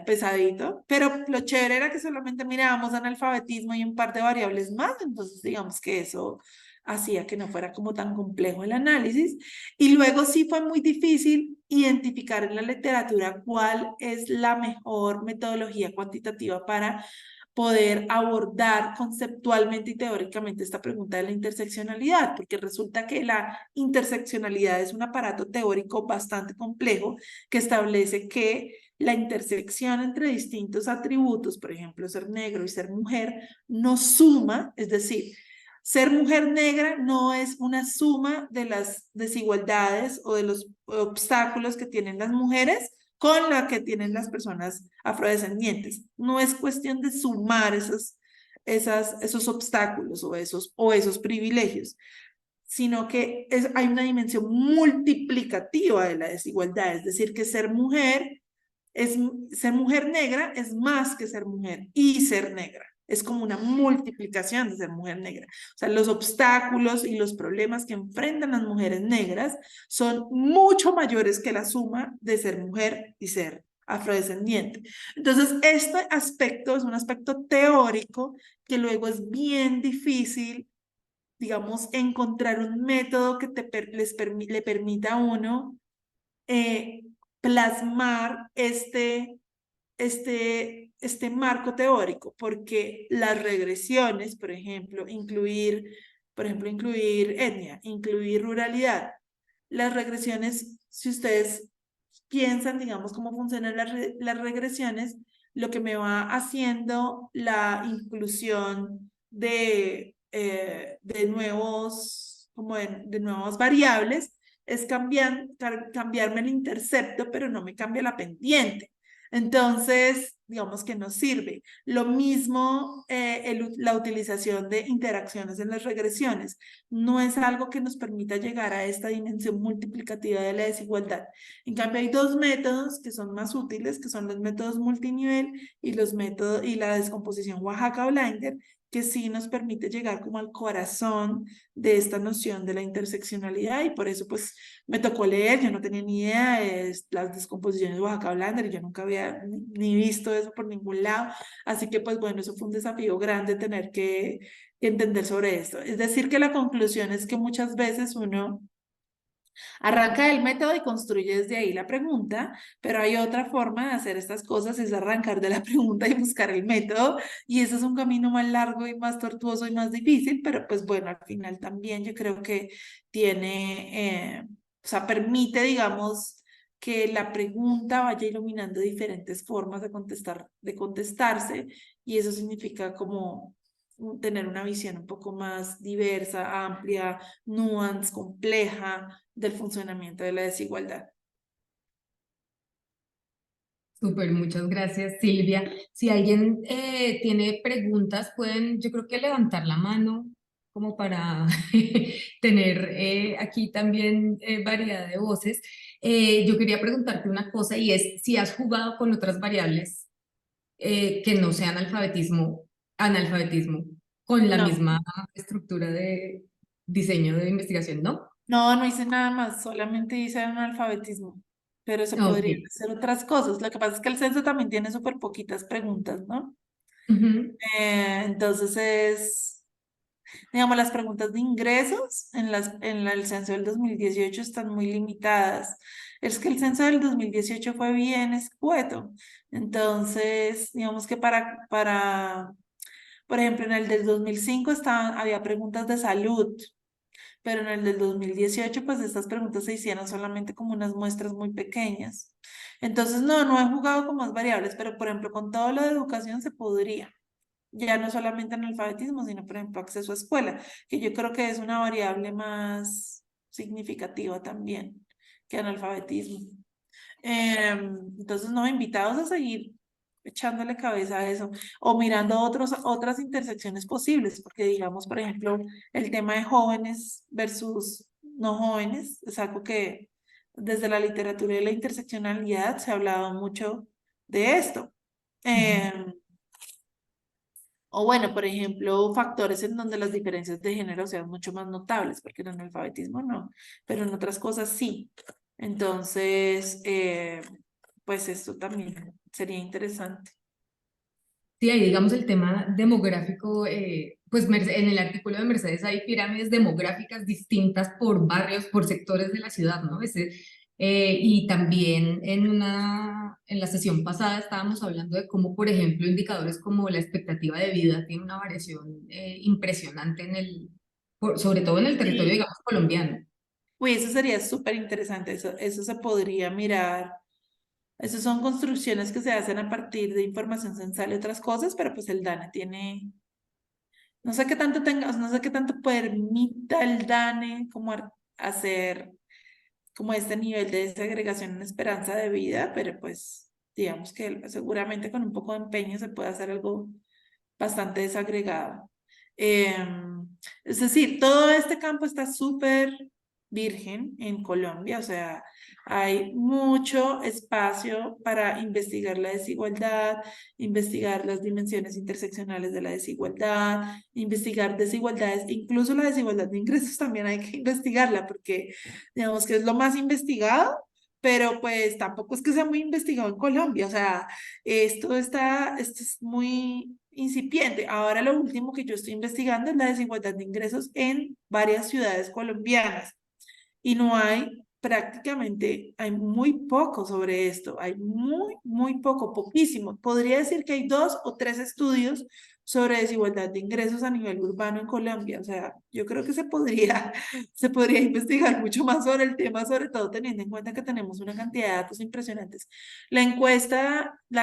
pesadito, pero lo chévere era que solamente mirábamos analfabetismo y un par de variables más, entonces digamos que eso hacía que no fuera como tan complejo el análisis. Y luego sí fue muy difícil identificar en la literatura cuál es la mejor metodología cuantitativa para poder abordar conceptualmente y teóricamente esta pregunta de la interseccionalidad, porque resulta que la interseccionalidad es un aparato teórico bastante complejo que establece que la intersección entre distintos atributos, por ejemplo, ser negro y ser mujer, no suma, es decir, ser mujer negra no es una suma de las desigualdades o de los obstáculos que tienen las mujeres con la que tienen las personas afrodescendientes. No es cuestión de sumar esos obstáculos o esos privilegios, sino que hay una dimensión multiplicativa de la desigualdad, es decir, que ser mujer negra es más que ser mujer y ser negra. Es como una multiplicación de ser mujer negra. O sea, los obstáculos y los problemas que enfrentan las mujeres negras son mucho mayores que la suma de ser mujer y ser afrodescendiente. Entonces, este aspecto es un aspecto teórico que luego es bien difícil, digamos, encontrar un método que le permita a uno plasmar este marco teórico, porque las regresiones, por ejemplo, incluir etnia, incluir ruralidad, las regresiones, si ustedes piensan, digamos, cómo funcionan las regresiones, lo que me va haciendo la inclusión de nuevas variables es cambiarme el intercepto, pero no me cambia la pendiente. Entonces, digamos que no sirve. Lo mismo la utilización de interacciones en las regresiones. No es algo que nos permita llegar a esta dimensión multiplicativa de la desigualdad. En cambio, hay dos métodos que son más útiles, que son los métodos multinivel y la descomposición Oaxaca-Blinder, que sí nos permite llegar como al corazón de esta noción de la interseccionalidad, y por eso pues me tocó leer. Yo no tenía ni idea de las descomposiciones Oaxaca-Blinder y yo nunca había ni visto eso por ningún lado, así que pues bueno, eso fue un desafío grande tener que entender sobre esto. Es decir, que la conclusión es que muchas veces uno Arranca del método y construye desde ahí la pregunta, pero hay otra forma de hacer estas cosas, es arrancar de la pregunta y buscar el método, y ese es un camino más largo y más tortuoso y más difícil, pero pues bueno, al final también yo creo que tiene, o sea, permite, digamos, que la pregunta vaya iluminando diferentes formas de contestar, de contestarse, y eso significa como tener una visión un poco más diversa, amplia, nuance, compleja del funcionamiento de la desigualdad. Súper, muchas gracias, Silvia. Si alguien tiene preguntas, pueden, yo creo que levantar la mano como para tener aquí también variedad de voces. Yo quería preguntarte una cosa y es si has jugado con otras variables que no sean analfabetismo, con la No, misma estructura de diseño de investigación, ¿no? no hice nada más, solamente hice analfabetismo, pero se Ok. podrían hacer otras cosas. Lo que pasa es que el censo también tiene súper poquitas preguntas, ¿no? Ujú, Entonces digamos, las preguntas de ingresos el censo del 2018 están muy limitadas. Es que el censo del 2018 fue bien escueto. Entonces, digamos que por ejemplo, en el del 2005 había preguntas de salud, pero en el del 2018, pues estas preguntas se hicieron solamente como unas muestras muy pequeñas. Entonces, no he jugado con más variables, pero por ejemplo, con todo lo de educación se podría. Ya no solamente analfabetismo, sino por ejemplo acceso a escuela, que yo creo que es una variable más significativa también que analfabetismo. Entonces, no, invitados a seguir echándole cabeza a eso o mirando otras intersecciones posibles, porque digamos, por ejemplo, el tema de jóvenes versus no jóvenes, es algo que desde la literatura y la interseccionalidad se ha hablado mucho de esto. ujú. Em, o bueno, por ejemplo, factores en donde las diferencias de género sean mucho más notables, porque en el analfabetismo no, pero en otras cosas sí. Entonces, pues esto también sería interesante. Sí, ahí digamos el tema demográfico, pues en el artículo de Mercedes hay pirámides demográficas distintas por barrios, por sectores de la ciudad, ¿no? Y también en la sesión pasada estábamos hablando de cómo, por ejemplo, indicadores como la expectativa de vida tiene una variación impresionante sobre todo en el territorio, Sí. digamos, colombiano. Uy, eso sería súper interesante, eso se podría mirar. Esas son construcciones que se hacen a partir de información censal y otras cosas, pero pues el DANE tiene, no sé qué tanto tenga, no sé qué tanto permita el DANE como hacer como este nivel de desagregación en esperanza de vida, pero pues digamos que seguramente con un poco de empeño se puede hacer algo bastante desagregado. Es decir, todo este campo está súper virgen en Colombia, o sea, hay mucho espacio para investigar la desigualdad, investigar las dimensiones interseccionales de la desigualdad, investigar desigualdades, incluso la desigualdad de ingresos también hay que investigarla porque digamos que es lo más investigado, pero pues tampoco es que sea muy investigado en Colombia, o sea, esto es muy incipiente. Ahora lo último que yo estoy investigando es la desigualdad de ingresos en varias ciudades colombianas y no hay prácticamente, hay muy poco sobre esto, hay muy poco, poquísimo. Podría decir que hay 2 o 3 estudios sobre desigualdad de ingresos a nivel urbano en Colombia. O sea, yo creo que se podría investigar mucho más sobre el tema, sobre todo teniendo en cuenta que tenemos una cantidad de datos impresionantes. La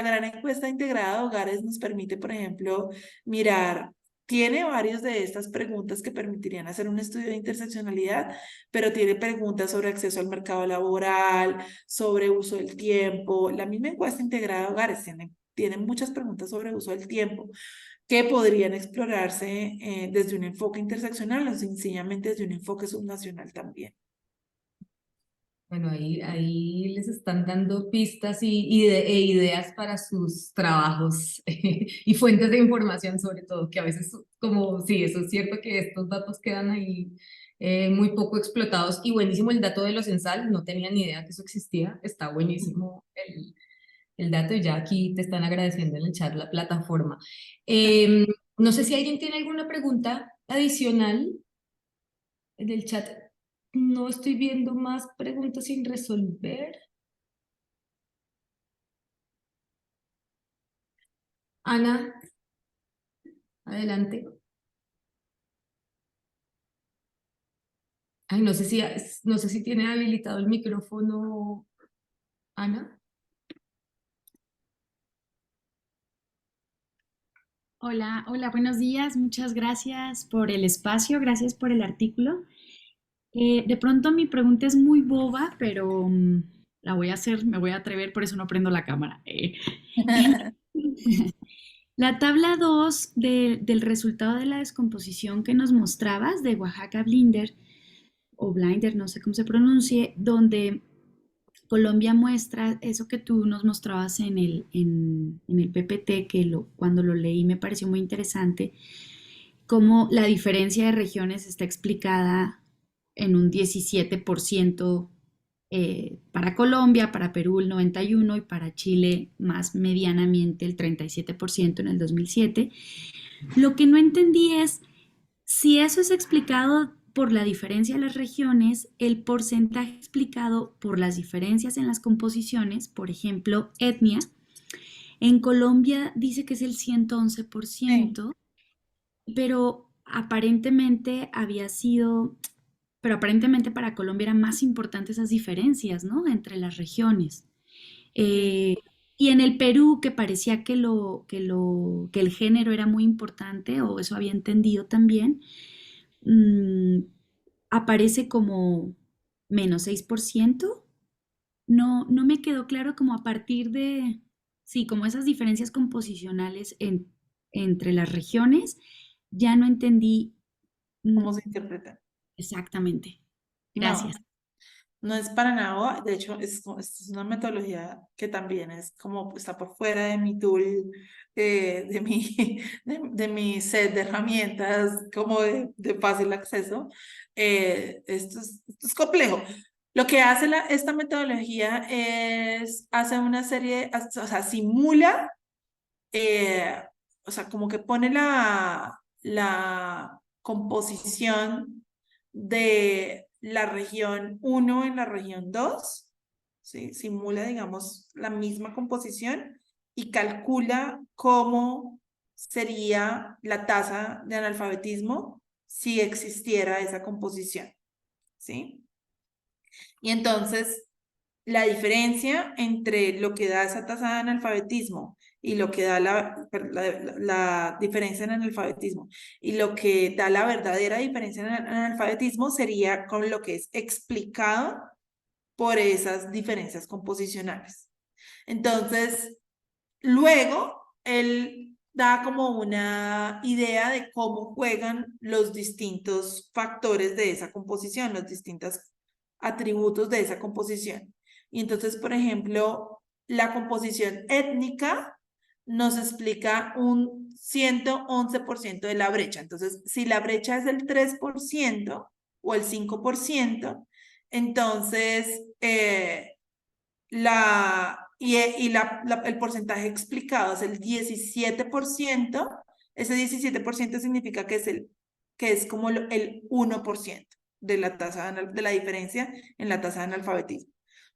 gran encuesta integrada de hogares nos permite, por ejemplo, mirar, tiene varios de estas preguntas que permitirían hacer un estudio de interseccionalidad, pero tiene preguntas sobre acceso al mercado laboral, sobre uso del tiempo. La misma encuesta integrada de hogares tiene muchas preguntas sobre uso del tiempo que podrían explorarse desde un enfoque interseccional o sencillamente desde un enfoque subnacional también. Bueno, ahí les están dando pistas e ideas para sus trabajos y fuentes de información sobre todo, que a veces como, sí, eso es cierto que estos datos quedan ahí muy poco explotados y buenísimo el dato de los censal, no tenía ni idea que eso existía, está buenísimo el dato y ya aquí te están agradeciendo en el chat la plataforma. No sé si alguien tiene alguna pregunta adicional en el chat. no estoy viendo más preguntas sin resolver. Ana, adelante. Ay, no sé si tiene habilitado el micrófono, Ana. Hola, hola, buenos días. Muchas gracias por el espacio, gracias por el artículo. De pronto mi pregunta es muy boba, pero la voy a hacer, me voy a atrever, por eso no prendo la cámara. La tabla 2 del resultado de la descomposición que nos mostrabas de Oaxaca Blinder, o Blinder, no sé cómo se pronuncie, donde Colombia muestra eso que tú nos mostrabas en el PPT, que cuando lo leí me pareció muy interesante, cómo la diferencia de regiones está explicada en un 17% para Colombia, para Perú el 91% y para Chile más medianamente el 37% en el 2007. Lo que no entendí es si eso es explicado por la diferencia de las regiones, el porcentaje explicado por las diferencias en las composiciones, por ejemplo, etnia, en Colombia dice que es el 111%, pero aparentemente pero aparentemente para Colombia eran más importantes esas diferencias, ¿no? Entre las regiones. Eh, y en el Perú, que parecía que el género era muy importante, o eso había entendido también, mm, aparece como -6%. No, no me quedó claro como a partir de, sí, como esas diferencias composicionales entre las regiones, ya no entendí ¿Cómo mm, se interpreta? exactamente. No, Gracias. no es para nada, de hecho es una metodología que también es como está por fuera de mi tool, de mi, de mi set de herramientas como de fácil acceso. Esto es complejo. Lo que hace esta metodología es hace una serie, o sea, simula, eh, o sea, como que pone la composición de la región 1 en la región 2, ¿sí? Simula, digamos, la misma composición y calcula cómo sería la tasa de analfabetismo si existiera esa composición, ¿sí? Y entonces, la diferencia entre lo que da esa tasa de analfabetismo y lo que da la diferencia en analfabetismo y lo que da la verdadera diferencia en analfabetismo sería con lo que es explicado por esas diferencias composicionales. Entonces, luego, él da como una idea de cómo juegan los distintos factores de esa composición, los distintos atributos de esa composición. Y entonces, por ejemplo, la composición étnica nos explica un 111% de la brecha. Entonces, si la brecha es del 3% o el 5%, entonces el porcentaje explicado es el 17%. Ese 17% significa que es como el 1% de la tasa de la diferencia en la tasa de analfabetismo.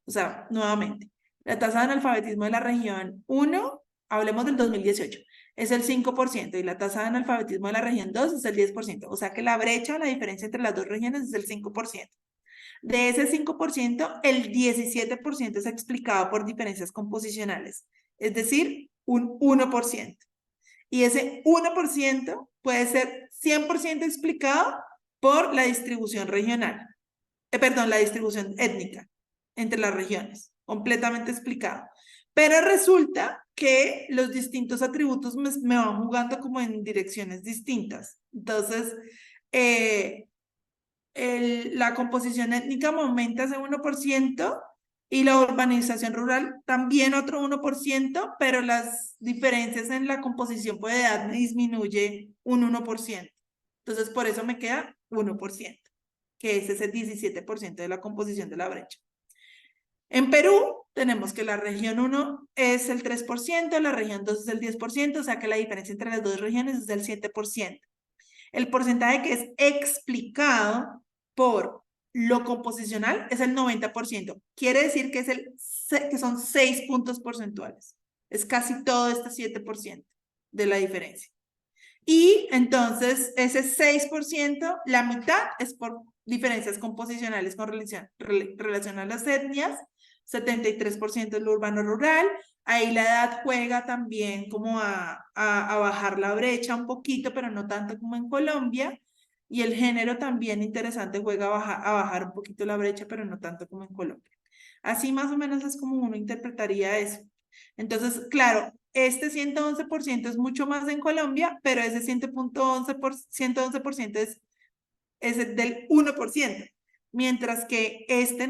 O sea, nuevamente, la tasa de analfabetismo de la región 1, hablemos del 2018, es el 5% y la tasa de analfabetismo de la región 2 es el 10%. O sea que la brecha o la diferencia entre las dos regiones es el 5%. De ese 5%, el 17% es explicado por diferencias composicionales, es decir, un 1%. Y ese 1% puede ser 100% explicado por la distribución regional, perdón, la distribución étnica entre las regiones, completamente explicado. Pero resulta que los distintos atributos me van jugando como en direcciones distintas. Entonces, la composición étnica aumenta ese 1% y la urbanización rural también otro 1%, pero las diferencias en la composición por edad me disminuye un 1%. Entonces, por eso me queda 1%, que es ese 17% de la composición de la brecha. En Perú tenemos que la región 1 es el 3%, la región 2 es el 10%, o sea que la diferencia entre las dos regiones es del 7%. El porcentaje que es explicado por Lo composicional es el 90%. Quiere decir que, que son 6 puntos porcentuales. Es casi todo este 7% de la diferencia. Y entonces ese 6%, la mitad es por diferencias composicionales con relación a las etnias, 73% es lo urbano-rural. Ahí la edad juega también como a bajar la brecha un poquito, pero no tanto como en Colombia. Y el género también interesante juega a bajar un poquito la brecha, pero no tanto como en Colombia. Así más o menos es como uno interpretaría eso. Entonces, claro, este 111% es mucho más en Colombia, pero ese 111% es del 1%, mientras que este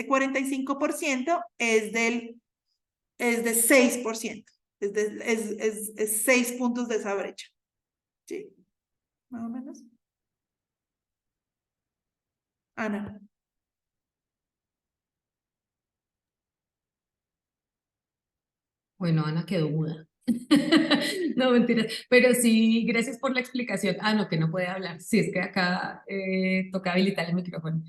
45% es de 6%, es 6 puntos de esa brecha. ¿Sí? Más o menos. Ana. Bueno, Ana quedó muda. No, mentiras. Pero sí, gracias por la explicación. Ah, no, que no puede hablar. Sí, es que acá toca habilitar el micrófono.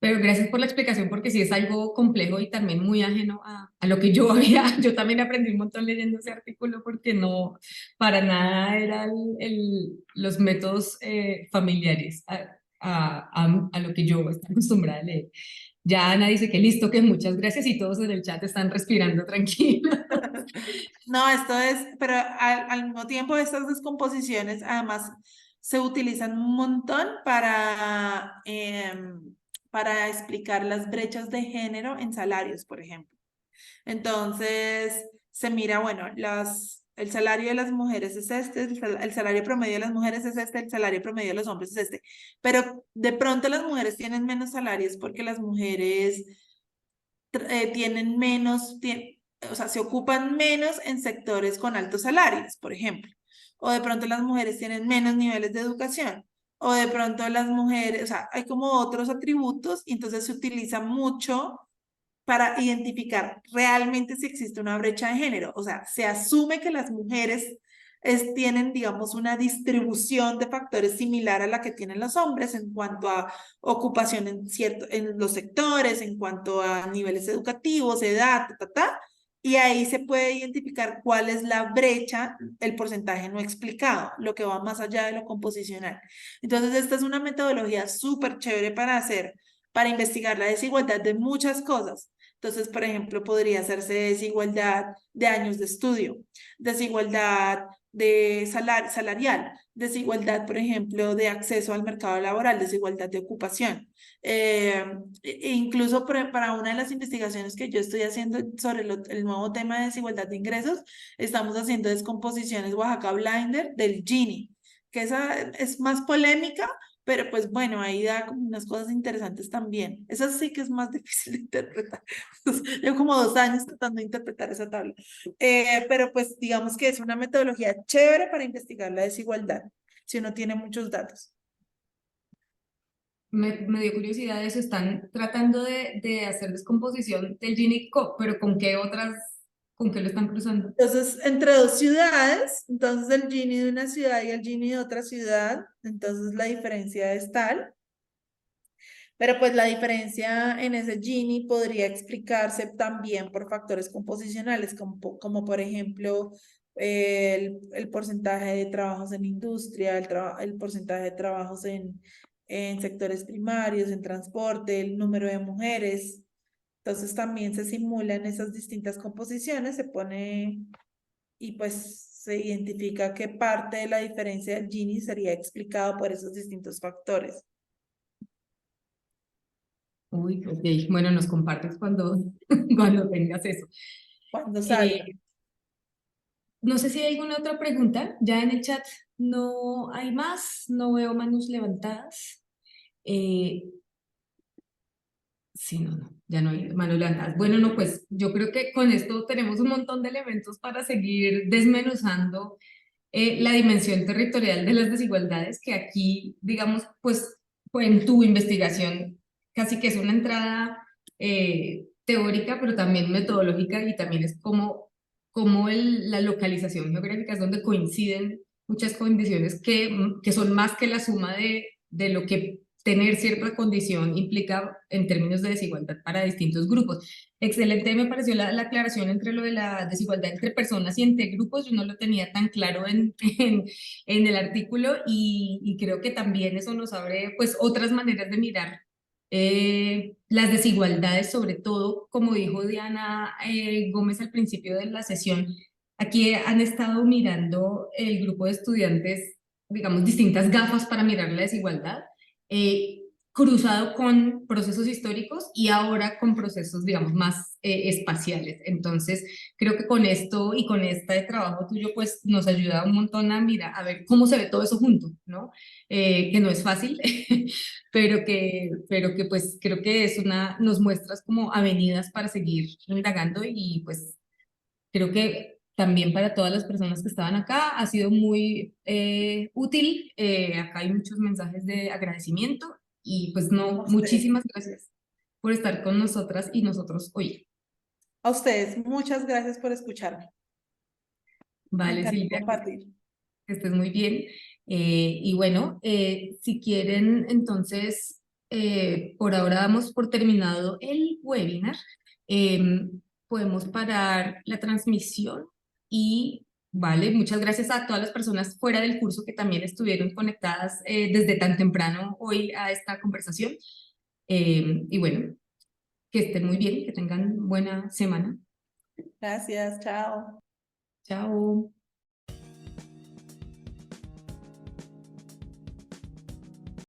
Pero gracias por la explicación porque sí es algo complejo y también muy ajeno a lo que yo había. Yo también aprendí un montón leyendo ese artículo porque no, para nada eran los métodos familiares a lo que yo estoy acostumbrada a leer. Ya Ana dice que listo, que muchas gracias y todos en el chat están respirando tranquilos. No, esto es, pero al mismo tiempo estas descomposiciones además se utilizan un montón para explicar las brechas de género en salarios, por ejemplo. Entonces, se mira, bueno, el salario de las mujeres es este, el salario promedio de las mujeres es este, el salario promedio de los hombres es este. Pero de pronto las mujeres tienen menos salarios porque las mujeres tienen menos, o sea, se ocupan menos en sectores con altos salarios, por ejemplo. O de pronto las mujeres tienen menos niveles de educación. O de pronto las mujeres, o sea, hay como otros atributos y entonces se utiliza mucho para identificar realmente si existe una brecha de género. O sea, se asume que las mujeres tienen, digamos, una distribución de factores similar a la que tienen los hombres en cuanto a ocupación en los sectores, en cuanto a niveles educativos, edad, y ahí se puede identificar cuál es la brecha, el porcentaje no explicado, lo que va más allá de lo composicional. Entonces, esta es una metodología súper chévere para investigar la desigualdad de muchas cosas. Entonces, por ejemplo, podría hacerse desigualdad de años de estudio, desigualdad de salarial, desigualdad, por ejemplo, de acceso al mercado laboral, desigualdad de ocupación. Incluso para una de las investigaciones que yo estoy haciendo sobre el nuevo tema de desigualdad de ingresos, estamos haciendo descomposiciones Oaxaca Blinder del Gini, que esa es más polémica, pero pues bueno, ahí da como unas cosas interesantes también. Esa sí que es más difícil de interpretar. Llevo como 2 años tratando de interpretar esa tabla. Pero pues digamos que es una metodología chévere para investigar la desigualdad, si uno tiene muchos datos. Me dio curiosidad eso, están tratando de hacer descomposición del Gini, pero ¿con qué lo están cruzando? Entonces, entre 2 ciudades, entonces el Gini de una ciudad y el Gini de otra ciudad, entonces la diferencia es tal. Pero pues la diferencia en ese Gini podría explicarse también por factores composicionales, como por ejemplo el porcentaje de trabajos en industria, el porcentaje de trabajos en sectores primarios, en transporte, el número de mujeres. Entonces también se simulan esas distintas composiciones, se pone y pues se identifica qué parte de la diferencia del Gini sería explicado por esos distintos factores. Uy, ok. Bueno, nos compartes cuando, cuando tengas eso. Cuando salga. No sé si hay alguna otra pregunta. Ya en el chat no hay más, no veo manos levantadas. Sí, no, ya no hay manos levantadas. Bueno, no, pues yo creo que con esto tenemos un montón de elementos para seguir desmenuzando la dimensión territorial de las desigualdades que aquí, digamos, pues en tu investigación casi que es una entrada teórica, pero también metodológica y también es como la localización geográfica es donde coinciden muchas condiciones que son más que la suma de lo que tener cierta condición implica en términos de desigualdad para distintos grupos. Excelente, me pareció la aclaración entre lo de la desigualdad entre personas y entre grupos. Yo no lo tenía tan claro en el artículo y creo que también eso nos abre pues otras maneras de mirar las desigualdades, sobre todo, como dijo Diana Gómez al principio de la sesión. Aquí han estado mirando el grupo de estudiantes, digamos, distintas gafas para mirar la desigualdad, cruzado con procesos históricos y ahora con procesos, digamos, más espaciales. Entonces, creo que con esto y con este trabajo tuyo, pues nos ayuda un montón a mirar, a ver cómo se ve todo eso junto, ¿no? Que no es fácil, pero que pues creo que es nos muestras como avenidas para seguir indagando y pues creo que también para todas las personas que estaban acá ha sido muy útil. Acá hay muchos mensajes de agradecimiento y pues no, A ustedes. muchísimas gracias por estar con nosotras y nosotros hoy. A ustedes, muchas gracias por escucharme. Me Vale, encantó Silvia, compartir. que estés muy bien. Y bueno, si quieren, entonces, por ahora damos por terminado el webinar. Podemos parar la transmisión y, vale, muchas gracias a todas las personas fuera del curso que también estuvieron conectadas desde tan temprano hoy a esta conversación. Y bueno, que estén muy bien, que tengan buena semana. Gracias, chao. Chao.